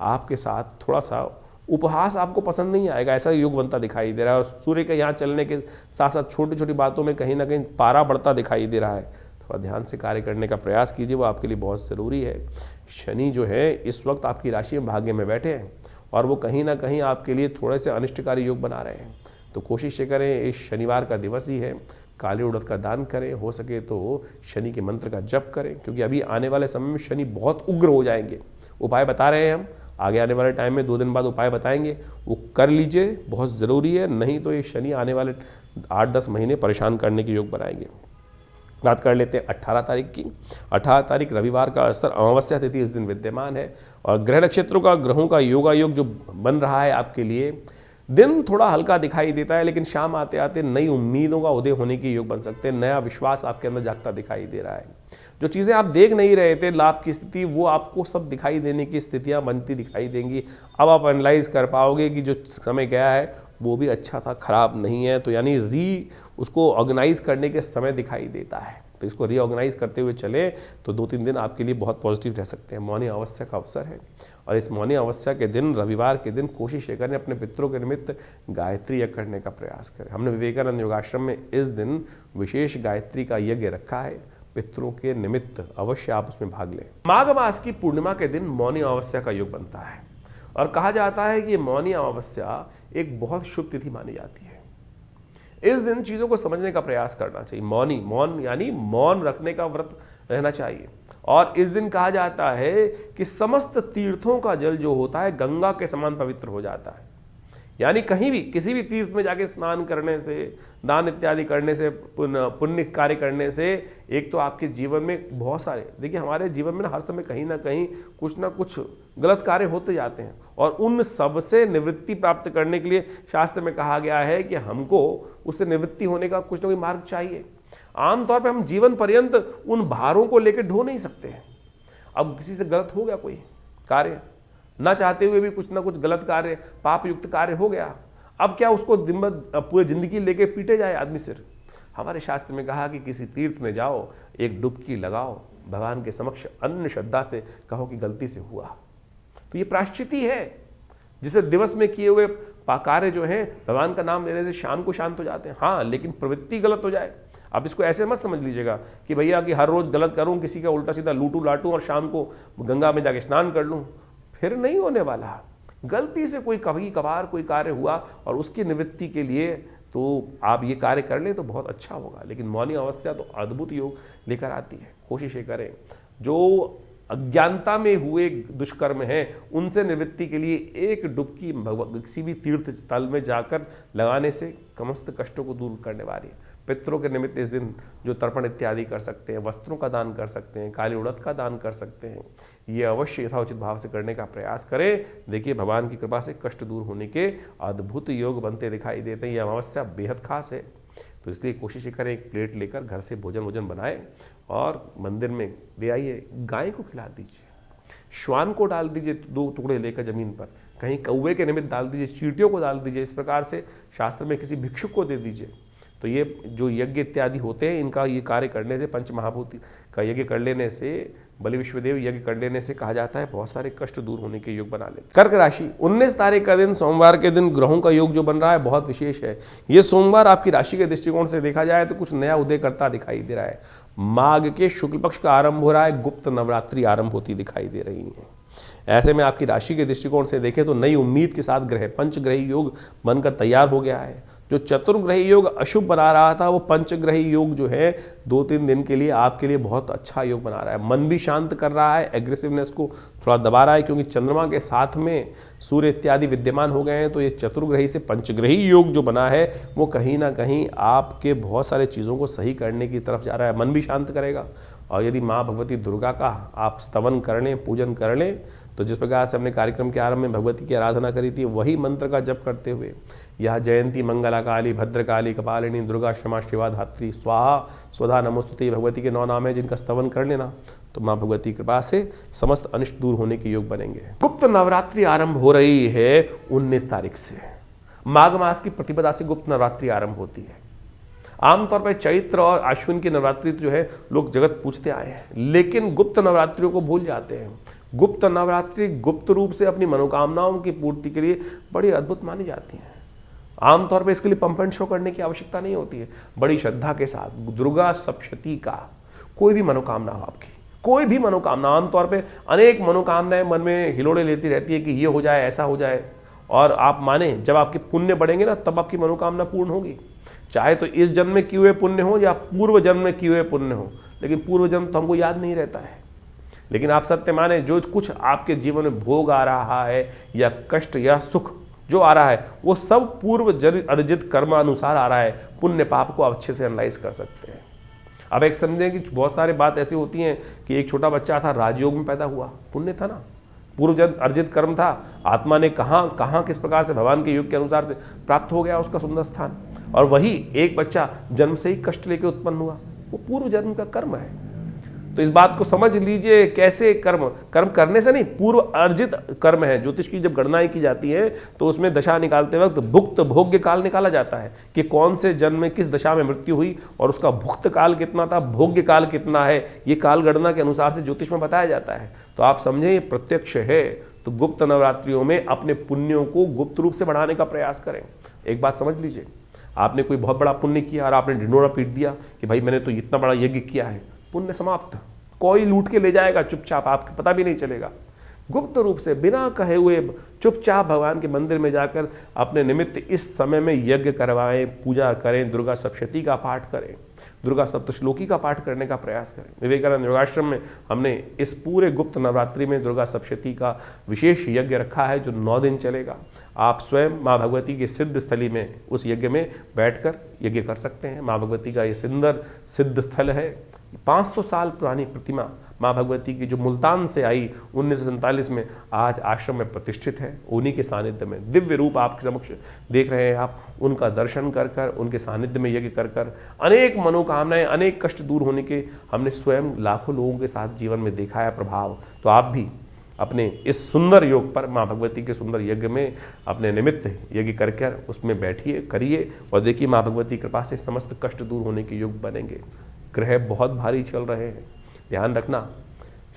आपके साथ थोड़ा सा उपहास आपको पसंद नहीं आएगा, ऐसा योग बनता दिखाई दे रहा है। और सूर्य के यहाँ चलने के साथ साथ छोटी छोटी बातों में कहीं ना कहीं पारा बढ़ता दिखाई दे रहा है। थोड़ा ध्यान से कार्य करने का प्रयास कीजिए, वो आपके लिए बहुत ज़रूरी है। शनि जो है इस वक्त आपकी राशि में भाग्य में बैठे हैं, और वो कहीं ना कहीं आपके लिए थोड़े से अनिष्टकारी योग बना रहे हैं। तो कोशिश ये करें, इस शनिवार का दिवस ही है, काले उड़द का दान करें, हो सके तो शनि के मंत्र का जप करें, क्योंकि अभी आने वाले समय में शनि बहुत उग्र हो जाएंगे। उपाय बता रहे हैं हम, आगे आने वाले टाइम में 2 दिन बाद उपाय बताएंगे, वो कर लीजिए, बहुत ज़रूरी है। नहीं तो ये शनि आने वाले 8-10 महीने परेशान करने के योग बनाएंगे। बात कर लेते हैं 18 तारीख की। 18 तारीख रविवार का अवसर, अमावस्या तिथि इस दिन विद्यमान है, और ग्रह नक्षत्रों का ग्रहों का योगायोग जो बन रहा है आपके लिए, दिन थोड़ा हल्का दिखाई देता है, लेकिन शाम आते आते नई उम्मीदों का उदय होने के योग बन सकते हैं। नया विश्वास आपके अंदर जागता दिखाई दे रहा है। जो चीज़ें आप देख नहीं रहे थे लाभ की स्थिति, वो आपको सब दिखाई देने की स्थितियाँ बनती दिखाई देंगी। अब आप एनालाइज कर पाओगे कि जो समय गया है वो भी अच्छा था, खराब नहीं है। तो यानी उसको ऑर्गेनाइज करने के समय दिखाई देता है। तो इसको रीऑर्गेनाइज करते हुए चले तो 2-3 दिन आपके लिए बहुत पॉजिटिव रह सकते हैं। मौनी अमावस्या का अवसर है और इस मौनी अमावस्या के दिन, रविवार के दिन, कोशिश ये करें अपने पितरों के निमित्त गायत्री यज्ञ करने का प्रयास करें। हमने विवेकानंद योगाश्रम में इस दिन विशेष गायत्री का यज्ञ रखा है पितरों के निमित्त, अवश्य आप उसमें भाग लें। माघ मास की पूर्णिमा के दिन मौनी अमावस्या का योग बनता है और कहा जाता है कि मौनी अमावस्या एक बहुत शुभ तिथि मानी जाती है। इस दिन चीज़ों को समझने का प्रयास करना चाहिए। मौन यानी मौन रखने का व्रत रहना चाहिए। और इस दिन कहा जाता है कि समस्त तीर्थों का जल जो होता है गंगा के समान पवित्र हो जाता है। यानी कहीं भी किसी भी तीर्थ में जाके स्नान करने से, दान इत्यादि करने से, पुण्य कार्य करने से एक तो आपके जीवन में बहुत सारे, देखिए हमारे जीवन में हर समय कहीं ना कहीं कुछ ना कुछ गलत कार्य होते जाते हैं और उन सब से निवृत्ति प्राप्त करने के लिए शास्त्र में कहा गया है कि हमको उससे निवृत्ति होने का कुछ ना कोई मार्ग चाहिए। आमतौर पर हम जीवन पर्यंत उन भारों को लेकर ढो नहीं सकते हैं। अब किसी से गलत हो गया कोई कार्य, ना चाहते हुए भी कुछ ना कुछ गलत कार्य, पाप युक्त कार्य हो गया, अब क्या उसको दिन भर पूरी जिंदगी लेके पीटे जाए आदमी सिर? हमारे शास्त्र में कहा कि किसी तीर्थ में जाओ, एक डुबकी लगाओ, भगवान के समक्ष अन्य श्रद्धा से कहो कि गलती से हुआ। तो ये प्रायश्चित ही है जिसे दिवस में किए हुए कार्य जो है भगवान का नाम लेने से शाम को शांत हो जाते हैं। हाँ, लेकिन प्रवृत्ति गलत हो जाए, आप इसको ऐसे मत समझ लीजिएगा कि भैया कि हर रोज गलत करूं, किसी का उल्टा सीधा लूटू लाटूं और शाम को गंगा में जाके स्नान कर लूं, फिर नहीं होने वाला। गलती से कोई कभी कभार कोई कार्य हुआ और उसकी निवृत्ति के लिए तो आप ये कार्य कर लें तो बहुत अच्छा होगा। लेकिन मौनी अमावस्या तो अद्भुत योग लेकर आती है। कोशिश ये करें जो अज्ञानता में हुए दुष्कर्म हैं उनसे निवृत्ति के लिए एक डुबकी किसी भी तीर्थ स्थल में जाकर लगाने से समस्त कष्टों को दूर करने वाली है। पितरों के निमित्त इस दिन जो तर्पण इत्यादि कर सकते हैं, वस्त्रों का दान कर सकते हैं, काली उड़द का दान कर सकते हैं, ये अवश्य यथाउचित भाव से करने का प्रयास करें। देखिए भगवान की कृपा से कष्ट दूर होने के अद्भुत योग बनते दिखाई देते हैं। ये अमावस्या बेहद खास है, तो इसलिए कोशिश करें एक प्लेट लेकर घर से भोजन बनाएं और मंदिर में ले आइए। गाय को खिला दीजिए, श्वान को डाल दीजिए 2 टुकड़े लेकर जमीन पर, कहीं कौवे के निमित्त डाल दीजिए, चींटियों को डाल दीजिए। इस प्रकार से शास्त्र में किसी भिक्षुक को दे दीजिए। तो ये जो यज्ञ इत्यादि होते हैं इनका ये कार्य करने से, पंच महाभूति का यज्ञ कर लेने से, बलि विश्वदेव यज्ञ कर लेने से कहा जाता है बहुत सारे कष्ट दूर होने के योग बना लेते। कर्क राशि 19 तारीख का दिन सोमवार के दिन ग्रहों का योग जो बन रहा है बहुत विशेष है। ये सोमवार आपकी राशि के दृष्टिकोण से देखा जाए तो कुछ नया उदय करता दिखाई दे रहा है। माघ के शुक्ल पक्ष का आरंभ हो रहा है, गुप्त नवरात्रि आरंभ होती दिखाई दे रही है। ऐसे में आपकी राशि के दृष्टिकोण से देखें तो नई उम्मीद के साथ ग्रह पंचग्रही योग बनकर तैयार हो गया है। जो चतुर्ग्रही योग अशुभ बना रहा था वो पंचग्रही योग जो है 2-3 दिन के लिए आपके लिए बहुत अच्छा योग बना रहा है। मन भी शांत कर रहा है, एग्रेसिवनेस को थोड़ा दबा रहा है, क्योंकि चंद्रमा के साथ में सूर्य इत्यादि विद्यमान हो गए हैं। तो ये चतुर्ग्रही से पंचग्रही योग जो बना है वो कहीं ना कहीं आपके बहुत सारे चीज़ों को सही करने की तरफ जा रहा है। मन भी शांत करेगा। और यदि माँ भगवती दुर्गा का आप स्तवन कर लें, पूजन कर लें, तो जिस प्रकार से हमने कार्यक्रम के आरंभ में भगवती की आराधना करी थी वही मंत्र का जप करते हुए यह जयंती मंगला काली भद्रकाली कपालिनी दुर्गा क्षमा शिवा धात्री स्वाहा स्वधा नमोस्तुते भगवती के 9 नाम है जिनका स्तवन कर लेना तो माँ भगवती की कृपा से समस्त अनिष्ट दूर होने के योग बनेंगे। गुप्त नवरात्रि आरंभ हो रही है 19 तारीख से। माघ मास की प्रतिपदा से गुप्त नवरात्रि आरंभ होती है। आमतौर पर चैत्र और अश्विन की नवरात्रि जो है लोग जगत पूछते आए हैं, लेकिन गुप्त नवरात्रियों को भूल जाते हैं। गुप्त नवरात्रि गुप्त रूप से अपनी मनोकामनाओं की पूर्ति के लिए बड़ी अद्भुत मानी जाती हैं। आमतौर पर इसके लिए पंप एंड शो करने की आवश्यकता नहीं होती है। बड़ी श्रद्धा के साथ दुर्गा सप्तशती का कोई भी मनोकामना हो, आपकी कोई भी मनोकामना, आमतौर पे अनेक मनोकामनाएं मन में हिलोड़े लेती रहती है कि ये हो जाए, ऐसा हो जाए, और आप माने जब आपके पुण्य बढ़ेंगे ना तब आपकी मनोकामना पूर्ण होगी। चाहे तो इस जन्म में किए हुए पुण्य हो या पूर्व जन्म में किए हुए पुण्य हो, लेकिन पूर्व जन्म तो हमको याद नहीं रहता है। लेकिन आप सत्य माने जो कुछ आपके जीवन में भोग आ रहा है या कष्ट या सुख जो आ रहा है वो सब पूर्व अर्जित कर्म अनुसार आ रहा है। पुण्य पाप को आप अच्छे से एनालाइज कर सकते हैं। अब एक समझें कि बहुत सारे बात ऐसी होती हैं कि एक छोटा बच्चा था, राजयोग में पैदा हुआ, पुण्य था ना, पूर्व जन्म अर्जित कर्म था, आत्मा ने कहाँ किस प्रकार से भगवान के योग के अनुसार से प्राप्त हो गया उसका सुंदर स्थान। और वही एक बच्चा जन्म से ही कष्ट लेके उत्पन्न हुआ, वो पूर्व जन्म का कर्म है। तो इस बात को समझ लीजिए कैसे कर्म कर्म करने से नहीं, पूर्व अर्जित कर्म है। ज्योतिष की जब गणनाएं की जाती है तो उसमें दशा निकालते वक्त भुक्त भोग्य काल निकाला जाता है कि कौन से जन्म में किस दशा में मृत्यु हुई और उसका भुक्त काल कितना था, भोग्य काल कितना है, ये काल गणना के अनुसार से ज्योतिष में बताया जाता है। तो आप समझें ये प्रत्यक्ष है। तो गुप्त नवरात्रियों में अपने पुण्यों को गुप्त रूप से बढ़ाने का प्रयास करें। एक बात समझ लीजिए, आपने कोई बहुत बड़ा पुण्य किया और आपने ढिंढोरा पीट दिया कि भाई मैंने तो इतना बड़ा यज्ञ किया है, पुण्य समाप्त। कोई लूट के ले जाएगा चुपचाप, आपको पता भी नहीं चलेगा। गुप्त रूप से बिना कहे हुए चुपचाप भगवान के मंदिर में जाकर अपने निमित्त इस समय में यज्ञ करवाएं, पूजा करें, दुर्गा सप्तशती का पाठ करें, दुर्गा सप्तश्लोकी का पाठ करने का प्रयास करें। विवेकानंद योगाश्रम में हमने इस पूरे गुप्त नवरात्रि में दुर्गा सप्तशती का विशेष यज्ञ रखा है जो 9 दिन चलेगा। आप स्वयं माँ भगवती के सिद्ध स्थली में उस यज्ञ में बैठकर यज्ञ कर सकते हैं। माँ भगवती का ये सुंदर सिद्ध स्थल है। 500 साल पुरानी प्रतिमा माँ भगवती की जो मुल्तान से आई 1947 में आज आश्रम में प्रतिष्ठित है। उन्हीं के सानिध्य में दिव्य रूप आपके समक्ष देख रहे हैं आप, उनका दर्शन कर कर, उनके सानिध्य में यज्ञ कर कर अनेक मनोकामनाएं, अनेक कष्ट दूर होने के हमने स्वयं लाखों लोगों के साथ जीवन में देखा है प्रभाव। तो आप भी अपने इस सुंदर योग पर, माँ भगवती के सुंदर यज्ञ में अपने निमित्त यज्ञ करकर उसमें बैठिए, करिए और देखिए माँ भगवती कृपा से समस्त कष्ट दूर होने के योग बनेंगे। ग्रह बहुत भारी चल रहे हैं, ध्यान रखना।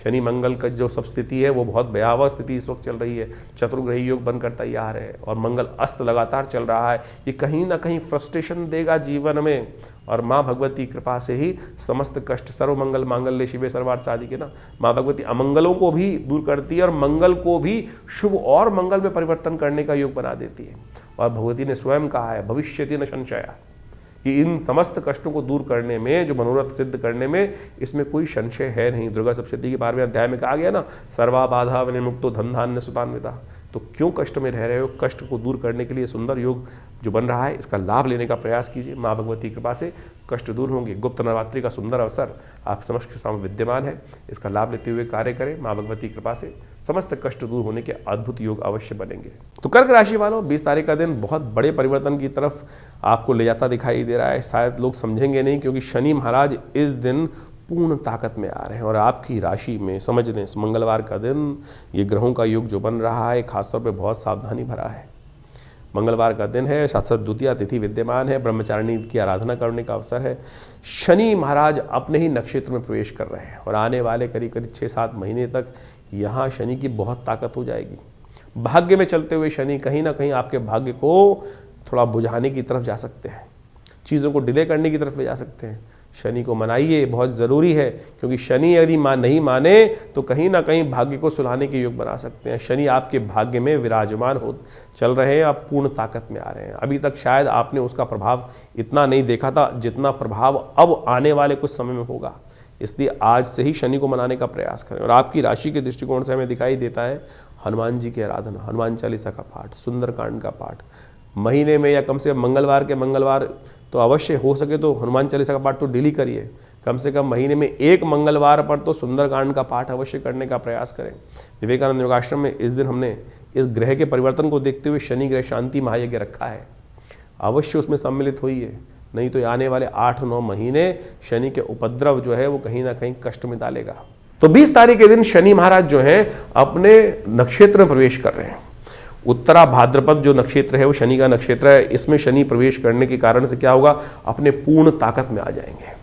शनि मंगल का जो सब स्थिति है वो बहुत भयावह स्थिति इस वक्त चल रही है। चतुर्ग्रही योग बनकर तैयार है और मंगल अस्त लगातार चल रहा है। ये कहीं ना कहीं फ्रस्ट्रेशन देगा जीवन में और माँ भगवती कृपा से ही समस्त कष्ट, सर्वमंगल मांगल्ये शिवे सर्वार्थ साधिके ना, माँ भगवती अमंगलों को भी दूर करती है और मंगल को भी शुभ और मंगल में परिवर्तन करने का योग बना देती है। और भगवती ने स्वयं कहा है भविष्यति न संशया, कि इन समस्त कष्टों को दूर करने में, जो मनोरथ सिद्ध करने में, इसमें कोई संशय है नहीं। दुर्गा सप्तशती के 12वें अध्याय में कहा गया ना, सर्वा बाधा विनिर्मुक्तो धन धान्य सुतान्विता। तो क्यों कष्ट में रह रहे हो, कष्ट को दूर करने के लिए सुंदर योग जो बन रहा है इसका लाभ लेने का प्रयास कीजिए। माँ भगवती की कृपा से कष्ट दूर होंगे। गुप्त नवरात्रि का सुंदर अवसर आप समक्ष के सामने विद्यमान है, इसका लाभ लेते हुए कार्य करें। माँ भगवती की कृपा से समस्त कष्ट दूर होने के अद्भुत योग अवश्य बनेंगे। तो कर्क राशि वालों, 20 तारीख का दिन बहुत बड़े परिवर्तन की तरफ आपको ले जाता दिखाई दे रहा है। शायद लोग समझेंगे नहीं क्योंकि शनि महाराज इस दिन पूर्ण ताकत में आ रहे हैं और आपकी राशि में समझ लें मंगलवार का दिन ये ग्रहों का योग जो बन रहा है खासतौर पे बहुत सावधानी भरा है। मंगलवार का दिन है, साथ साथ द्वितीया तिथि विद्यमान है, ब्रह्मचारिणी की आराधना करने का अवसर है। शनि महाराज अपने ही नक्षत्र में प्रवेश कर रहे हैं और आने वाले करीब करीब 6-7 महीने तक यहाँ शनि की बहुत ताकत हो जाएगी। भाग्य में चलते हुए शनि कहीं ना कहीं आपके भाग्य को थोड़ा बुझाने की तरफ जा सकते हैं, चीज़ों को डिले करने की तरफ ले जा सकते हैं। शनि को मनाइए, बहुत ज़रूरी है, क्योंकि शनि यदि नहीं माने तो कहीं ना कहीं भाग्य को सुलहाने के योग बना सकते हैं। शनि आपके भाग्य में विराजमान हो चल रहे हैं, आप पूर्ण ताकत में आ रहे हैं। अभी तक शायद आपने उसका प्रभाव इतना नहीं देखा था जितना प्रभाव अब आने वाले कुछ समय में होगा। इसलिए आज से ही शनि को मनाने का प्रयास करें। और आपकी राशि के दृष्टिकोण से हमें दिखाई देता है हनुमान जी की आराधना, हनुमान चालीसा का पाठ, सुंदरकांड का पाठ महीने में या कम से कम मंगलवार के मंगलवार तो अवश्य हो सके तो हनुमान चालीसा का पाठ तो डेली करिए। कम से कम महीने में एक मंगलवार पर तो सुंदरकांड का पाठ अवश्य करने का प्रयास करें। विवेकानंद योगाश्रम में इस दिन हमने इस ग्रह के परिवर्तन को देखते हुए शनि ग्रह शांति महायज्ञ रखा है, अवश्य उसमें सम्मिलित होइए, नहीं तो आने वाले 8-9 महीने शनि के उपद्रव जो है वो कहीं ना कहीं कष्ट में डालेगा। तो 20 तारीख के दिन शनि महाराज जो है अपने नक्षत्र में प्रवेश कर रहे हैं। उत्तरा भाद्रपद जो नक्षत्र है वो शनि का नक्षत्र है। इसमें शनि प्रवेश करने के कारण से क्या होगा, अपने पूर्ण ताकत में आ जाएंगे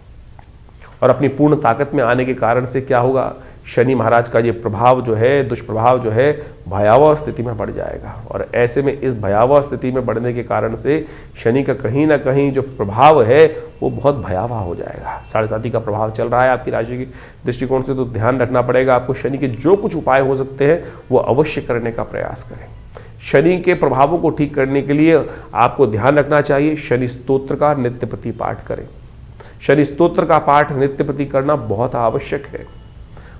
और अपनी पूर्ण ताकत में आने के कारण से क्या होगा, शनि महाराज का ये प्रभाव जो है, दुष्प्रभाव जो है भयावह स्थिति में बढ़ जाएगा। और ऐसे में इस भयावह स्थिति में बढ़ने के कारण से शनि का कहीं ना कहीं जो प्रभाव है वो बहुत भयावह हो जाएगा। 7.5 का प्रभाव चल रहा है आपकी राशि के दृष्टिकोण से, तो ध्यान रखना पड़ेगा आपको। शनि के जो कुछ उपाय हो सकते हैं वो अवश्य करने का प्रयास करें। शनि के प्रभावों को ठीक करने के लिए आपको ध्यान रखना चाहिए शनि स्तोत्र का नित्य प्रति पाठ करें। शनि स्तोत्र का पाठ नित्य प्रति करना बहुत आवश्यक है।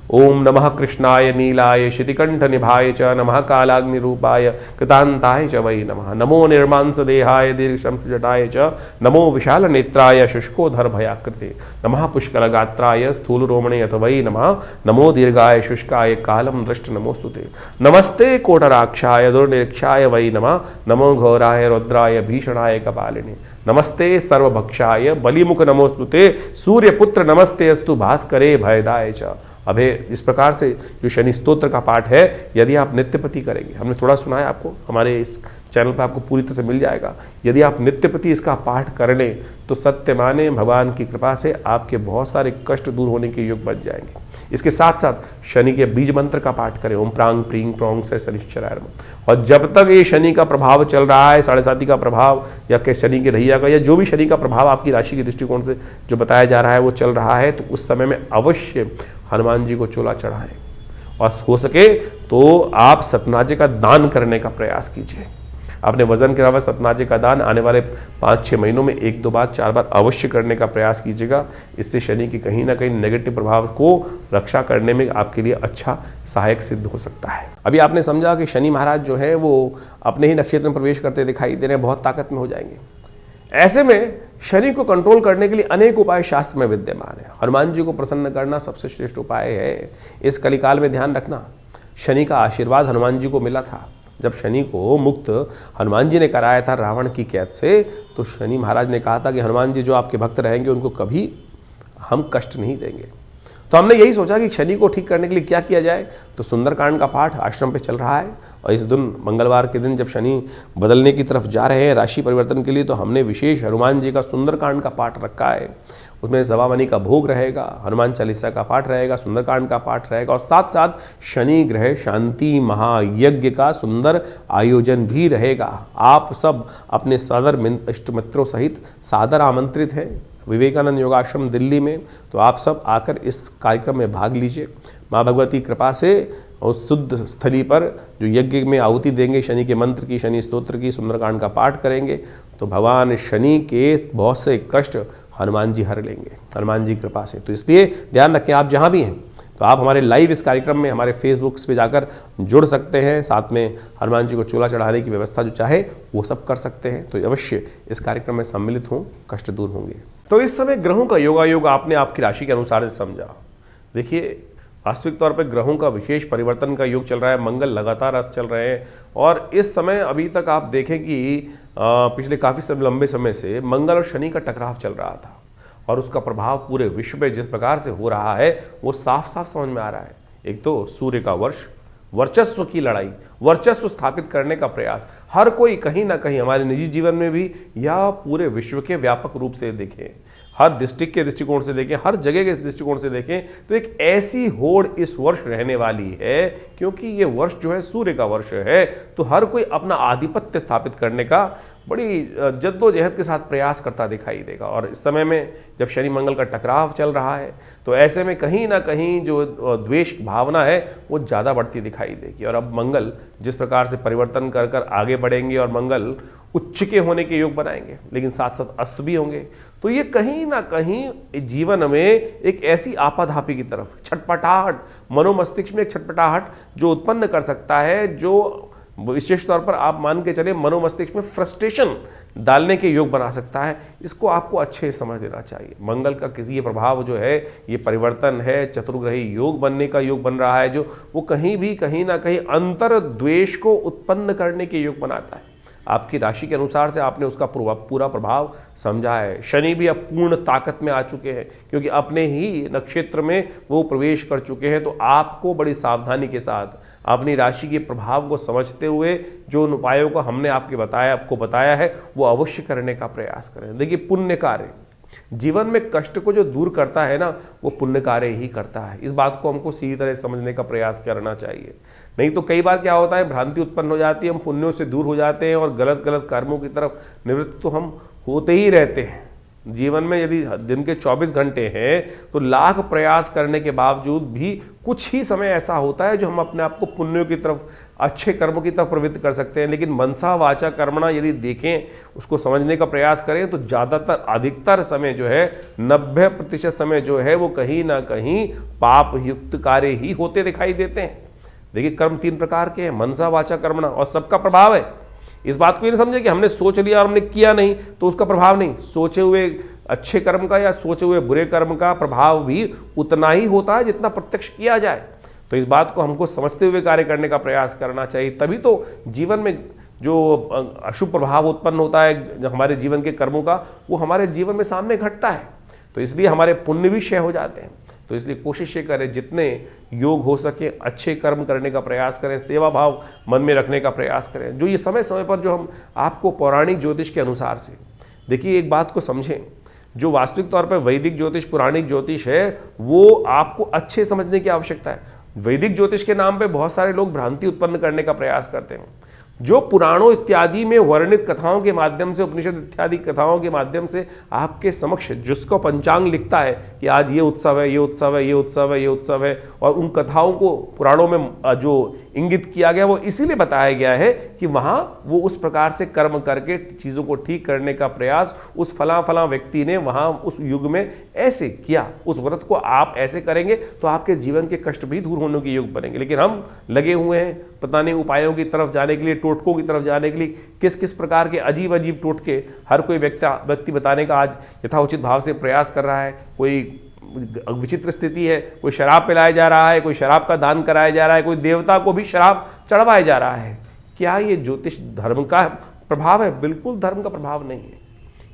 ओम नमः कृष्णाय नीलाय शितिकंठ निभाय च नमः कालाग्नि रूपाय कृतांताय च वै नमः। नमो निर्मांस देहाय दीर्घशम जटाय च नमो विशाल नेत्राय शुष्कोधर भयाकृते नमः पुष्कल गात्राय स्थूल रोमणे अथ वै नमः। नमो दीर्घाय शुष्काय कालम दृष्ट नमोस्तुते। नमस्ते कोटराक्षाय दुर्निरीक्षाय वै नमः। नमो घोराय रुद्राय भीषणाय कपालिने नमस्ते सर्वभक्षाय बलिमुख नमोस्तुते। सूर्यपुत्र नमस्ते अस्तु भास्करे भयदाय च। अभे इस प्रकार से जो शनि स्तोत्र का पाठ है यदि आप नित्यपति करेंगे, हमने थोड़ा सुना है आपको, हमारे इस चैनल पर आपको पूरी तरह से मिल जाएगा। यदि आप नित्यपति इसका पाठ कर लें तो सत्य माने भगवान की कृपा से आपके बहुत सारे कष्ट दूर होने के योग बच जाएंगे। इसके साथ साथ शनि के बीज मंत्र का पाठ करें, ओम प्रांग प्रींग प्रोंग से शनिश्चराय नमः। और जब तक ये शनि का प्रभाव चल रहा है, 7.5 का प्रभाव या के शनि के ढैया का या जो भी शनि का प्रभाव आपकी राशि के दृष्टिकोण से जो बताया जा रहा है वो चल रहा है, तो उस समय में अवश्य हनुमान जी को चोला चढ़ाएं और हो सके तो आप सतनाजे का दान करने का प्रयास कीजिए। अपने वजन के अलावा सतनाजे का दान आने वाले 5-6 महीनों में 1-2 बार 4 बार अवश्य करने का प्रयास कीजिएगा। इससे शनि की कहीं ना कहीं नेगेटिव प्रभाव को रक्षा करने में आपके लिए अच्छा सहायक सिद्ध हो सकता है। अभी आपने समझा कि शनि महाराज जो है वो अपने ही नक्षत्र में प्रवेश करते दिखाई दे रहे हैं, बहुत ताकत में हो जाएंगे। ऐसे में शनि को कंट्रोल करने के लिए अनेक उपाय शास्त्र में विद्यमान है। हनुमान जी को प्रसन्न करना सबसे श्रेष्ठ उपाय है। इस कलिकाल में ध्यान रखना, शनि का आशीर्वाद हनुमान जी को मिला था। जब शनि को मुक्त हनुमान जी ने कराया था रावण की कैद से, तो शनि महाराज ने कहा था कि हनुमान जी जो आपके भक्त रहेंगे उनको कभी हम कष्ट नहीं देंगे। तो हमने यही सोचा कि शनि को ठीक करने के लिए क्या किया जाए, तो सुंदरकांड का पाठ आश्रम पे चल रहा है और इस दिन मंगलवार के दिन जब शनि बदलने की तरफ जा रहे हैं राशि परिवर्तन के लिए, तो हमने विशेष हनुमान जी का सुंदरकांड का पाठ रखा है। उसमें सवामनी का भोग रहेगा, हनुमान चालीसा का पाठ रहेगा, सुंदरकांड का पाठ रहेगा और साथ साथ शनि ग्रह शांति महायज्ञ का सुंदर आयोजन भी रहेगा। आप सब अपने सादर इष्ट मित्रों सहित सादर आमंत्रित हैं विवेकानंद योगाश्रम दिल्ली में। तो आप सब आकर इस कार्यक्रम में भाग लीजिए। माँ भगवती कृपा से उस शुद्ध स्थली पर जो यज्ञ में आहुति देंगे, शनि के मंत्र की, शनि स्तोत्र की, सुंदरकांड का पाठ करेंगे, तो भगवान शनि के बहुत से कष्ट हनुमान जी हर लेंगे हनुमान जी कृपा से। तो इसलिए ध्यान रखें, आप जहाँ भी हैं तो आप हमारे लाइव इस कार्यक्रम में हमारे फेसबुक पे जाकर जुड़ सकते हैं। साथ में हनुमान जी को चोला चढ़ाने की व्यवस्था जो चाहे वो सब कर सकते हैं। तो अवश्य इस कार्यक्रम में सम्मिलित हों, कष्ट दूर होंगे। तो इस समय ग्रहों का योगायोग आपने आपकी राशि के अनुसार से समझा। देखिए, वास्तविक तौर पर ग्रहों का विशेष परिवर्तन का योग चल रहा है। मंगल लगातार अस्त चल रहे हैं और इस समय अभी तक आप देखें कि पिछले काफ़ी लंबे समय से मंगल और शनि का टकराव चल रहा था और उसका प्रभाव पूरे विश्व पे जिस प्रकार से हो रहा है वो साफ साफ समझ में आ रहा है। एक तो सूर्य का वर्चस्व की लड़ाई, वर्चस्व स्थापित करने का प्रयास, हर कोई कहीं ना कहीं हमारे निजी जीवन में भी या पूरे विश्व के व्यापक रूप से देखें, हर डिस्ट्रिक्ट के दृष्टिकोण से देखें, हर जगह के दृष्टिकोण से देखें, तो एक ऐसी होड़ इस वर्ष रहने वाली है। क्योंकि ये वर्ष जो है सूर्य का वर्ष है, तो हर कोई अपना आधिपत्य स्थापित करने का बड़ी जद्दोजहद के साथ प्रयास करता दिखाई देगा। और इस समय में जब शनि मंगल का टकराव चल रहा है, तो ऐसे में कहीं ना कहीं जो द्वेष भावना है वो ज़्यादा बढ़ती दिखाई देगी। और अब मंगल जिस प्रकार से परिवर्तन कर कर आगे बढ़ेंगे और मंगल उच्च के होने के योग बनाएंगे, लेकिन साथ साथ अस्त भी होंगे, तो ये कहीं ना कहीं जीवन में एक ऐसी आपाधापी की तरफ छटपटाहट, मनोमस्तिष्क में एक छटपटाहट जो उत्पन्न कर सकता है, जो विशेष तौर पर आप मान के चले मनोमस्तिष्क में फ्रस्ट्रेशन डालने के योग बना सकता है। इसको आपको अच्छे समझ लेना चाहिए। मंगल का किसी ये प्रभाव जो है, ये परिवर्तन है, चतुर्ग्रही योग बनने का योग बन रहा है, जो वो कहीं ना कहीं अंतर द्वेष को उत्पन्न करने के योग बनाता है। आपकी राशि के अनुसार से आपने उसका पूरा प्रभाव समझा है। शनि भी अब पूर्ण ताकत में आ चुके हैं क्योंकि अपने ही नक्षत्र में वो प्रवेश कर चुके हैं। तो आपको बड़ी सावधानी के साथ अपनी राशि के प्रभाव को समझते हुए जो उन उपायों को हमने आपको बताया है वो अवश्य करने का प्रयास करें। देखिए, पुण्य कार्य जीवन में कष्ट को जो दूर करता है ना, वो पुण्य कार्य ही करता है। इस बात को हमको सीधी तरह समझने का प्रयास करना चाहिए। नहीं तो कई बार क्या होता है, भ्रांति उत्पन्न हो जाती है, हम पुण्यों से दूर हो जाते हैं और गलत कर्मों की तरफ निवृत्त तो हम होते ही रहते हैं। जीवन में यदि दिन के 24 घंटे हैं तो लाख प्रयास करने के बावजूद भी कुछ ही समय ऐसा होता है जो हम अपने आप को पुण्यों की तरफ, अच्छे कर्मों की तरफ प्रवृत्त कर सकते हैं। लेकिन मनसा वाचा कर्मणा यदि देखें, उसको समझने का प्रयास करें तो ज़्यादातर, अधिकतर समय जो है 90% समय जो है वो कहीं ना कहीं पाप युक्त कार्य ही होते दिखाई देते हैं। देखिए, कर्म 3 प्रकार के हैं, मनसा वाचा कर्मणा, और सबका प्रभाव है। इस बात को ये नहीं समझे कि हमने सोच लिया और हमने किया नहीं तो उसका प्रभाव नहीं। सोचे हुए अच्छे कर्म का या सोचे हुए बुरे कर्म का प्रभाव भी उतना ही होता है जितना प्रत्यक्ष किया जाए। तो इस बात को हमको समझते हुए कार्य करने का प्रयास करना चाहिए, तभी तो जीवन में जो अशुभ प्रभाव उत्पन्न होता है हमारे जीवन के कर्मों का, वो हमारे जीवन में सामने घटता है। तो इसलिए हमारे पुण्य भी क्षय हो जाते हैं। तो इसलिए कोशिश ये करें, जितने योग हो सके अच्छे कर्म करने का प्रयास करें, सेवा भाव मन में रखने का प्रयास करें। जो ये समय समय पर जो हम आपको पौराणिक ज्योतिष के अनुसार से, देखिए एक बात को समझें, जो वास्तविक तौर पर वैदिक ज्योतिष, पौराणिक ज्योतिष है, वो आपको अच्छे समझने की आवश्यकता है। वैदिक ज्योतिष के नाम पे बहुत सारे लोग भ्रांति उत्पन्न करने का प्रयास करते हैं। जो पुराणों इत्यादि में वर्णित कथाओं के माध्यम से, उपनिषद इत्यादि कथाओं के माध्यम से आपके समक्ष जिसको पंचांग लिखता है कि आज ये उत्सव है, ये उत्सव है, ये उत्सव है, ये उत्सव है, और उन कथाओं को पुराणों में जो इंगित किया गया वो इसीलिए बताया गया है कि वहाँ वो उस प्रकार से कर्म करके चीज़ों को ठीक करने का प्रयास उस फला फला व्यक्ति ने वहाँ उस युग में ऐसे किया, उस व्रत को आप ऐसे करेंगे तो आपके जीवन के कष्ट भी दूर होने के योग बनेंगे। लेकिन हम लगे हुए हैं पता नहीं उपायों की तरफ जाने के लिए, टोटकों की तरफ जाने के लिए, किस किस प्रकार के अजीब अजीब टोटके हर कोई व्यक्ति बताने का आज यथाउचित भाव से प्रयास कर रहा है। कोई विचित्र स्थिति है, कोई शराब पिलाया जा रहा है, कोई शराब का दान कराया जा रहा है, कोई देवता को भी शराब चढ़वाया जा रहा है। क्या ये ज्योतिष धर्म का प्रभाव है? बिल्कुल धर्म का प्रभाव नहीं है।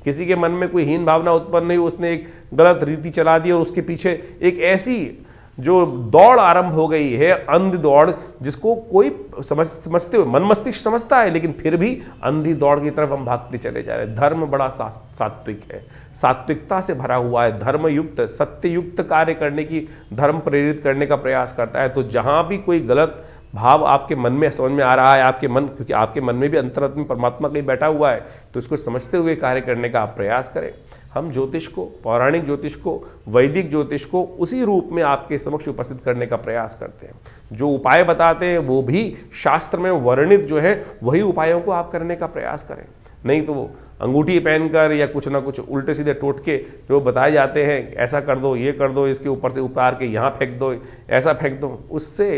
किसी के मन में कोई हीन भावना उत्पन्न नहीं, उसने एक गलत रीति चला दी और उसके पीछे एक ऐसी जो दौड़ आरंभ हो गई है, अंधी दौड़, जिसको कोई समझते हुए मन मस्तिष्क समझता है, लेकिन फिर भी अंधी दौड़ की तरफ हम भागते चले जा रहे हैं। धर्म बड़ा सात्विक है, सात्विकता से भरा हुआ है, धर्मयुक्त, सत्ययुक्त कार्य करने की, धर्म प्रेरित करने का प्रयास करता है। तो जहां भी कोई गलत भाव आपके मन में समझ में आ रहा है, आपके मन, क्योंकि आपके मन में भी अंतरात्मा परमात्मा कहीं बैठा हुआ है, तो इसको समझते हुए कार्य करने का आप प्रयास करें। हम ज्योतिष को, पौराणिक ज्योतिष को, वैदिक ज्योतिष को उसी रूप में आपके समक्ष उपस्थित करने का प्रयास करते हैं। जो उपाय बताते हैं वो भी शास्त्र में वर्णित जो है वही उपायों को आप करने का प्रयास करें। नहीं तो वो अंगूठी पहनकर या कुछ ना कुछ उल्टे सीधे टोटके जो बताए जाते हैं, ऐसा कर दो, ये कर दो, इसके ऊपर से उतार के यहाँ फेंक दो, ऐसा फेंक दो, उससे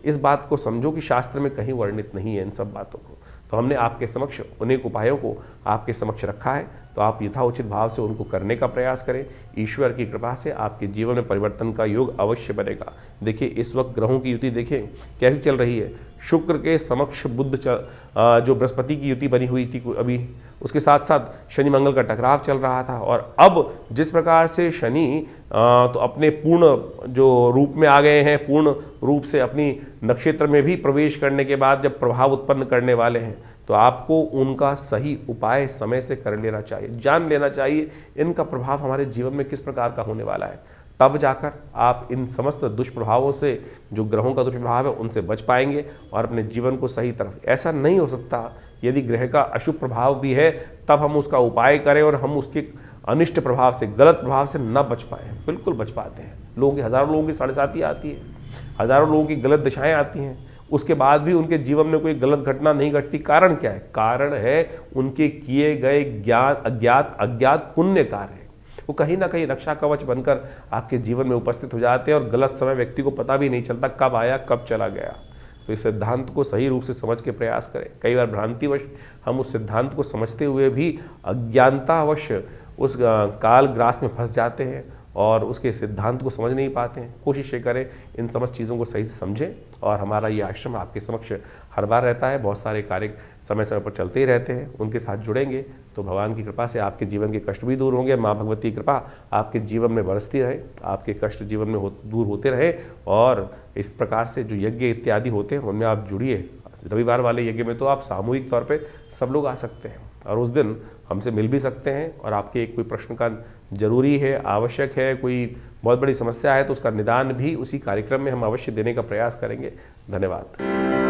इस बात को समझो कि शास्त्र में कहीं वर्णित नहीं है इन सब बातों को। तो हमने आपके समक्ष अनेक उपायों को आपके समक्ष रखा है, तो आप यथाउचित भाव से उनको करने का प्रयास करें। ईश्वर की कृपा से आपके जीवन में परिवर्तन का योग अवश्य बनेगा। देखिए इस वक्त ग्रहों की युति देखें कैसी चल रही है। शुक्र के समक्ष बुध जो बृहस्पति की युति बनी हुई थी अभी, उसके साथ साथ शनि मंगल का टकराव चल रहा था, और अब जिस प्रकार से शनि तो अपने पूर्ण जो रूप में आ गए हैं, पूर्ण रूप से अपनी नक्षत्र में भी प्रवेश करने के बाद जब प्रभाव उत्पन्न करने वाले हैं, तो आपको उनका सही उपाय समय से कर लेना चाहिए, जान लेना चाहिए इनका प्रभाव हमारे जीवन में किस प्रकार का होने वाला है। तब जाकर आप इन समस्त दुष्प्रभावों से, जो ग्रहों का दुष्प्रभाव है, उनसे बच पाएंगे और अपने जीवन को सही तरफ। ऐसा नहीं हो सकता यदि ग्रह का अशुभ प्रभाव भी है तब हम उसका उपाय करें और हम उसके अनिष्ट प्रभाव से, गलत प्रभाव से न बच पाएँ। बिल्कुल बच पाते हैं। लोगों की, हज़ारों लोगों की 7.5 आती है, हज़ारों लोगों की गलत दिशाएँ आती हैं, उसके बाद भी उनके जीवन में कोई गलत घटना नहीं घटती। कारण क्या है? कारण है उनके किए गए अज्ञात पुण्य कार्य। वो कहीं ना कहीं रक्षा कवच बनकर आपके जीवन में उपस्थित हो जाते हैं और गलत समय व्यक्ति को पता भी नहीं चलता कब आया कब चला गया। तो इस सिद्धांत को सही रूप से समझ के प्रयास करें। कई बार भ्रांतिवश हम उस सिद्धांत को समझते हुए भी अज्ञानतावश उस काल ग्रास में फंस जाते हैं और उसके सिद्धांत को समझ नहीं पाते हैं। कोशिश ये करें इन समस्त चीज़ों को सही से समझें, और हमारा ये आश्रम आपके समक्ष हर बार रहता है। बहुत सारे कार्य समय समय पर चलते ही रहते हैं, उनके साथ जुड़ेंगे तो भगवान की कृपा से आपके जीवन के कष्ट भी दूर होंगे। माँ भगवती की कृपा आपके जीवन में बरसती रहे, आपके कष्ट जीवन में दूर होते रहे, और इस प्रकार से जो यज्ञ इत्यादि होते हैं उनमें आप जुड़िए। रविवार वाले यज्ञ में तो आप सामूहिक तौर पे सब लोग आ सकते हैं और उस दिन हमसे मिल भी सकते हैं, और आपके एक कोई प्रश्न का जरूरी है, आवश्यक है, कोई बहुत बड़ी समस्या है तो उसका निदान भी उसी कार्यक्रम में हम अवश्य देने का प्रयास करेंगे। धन्यवाद।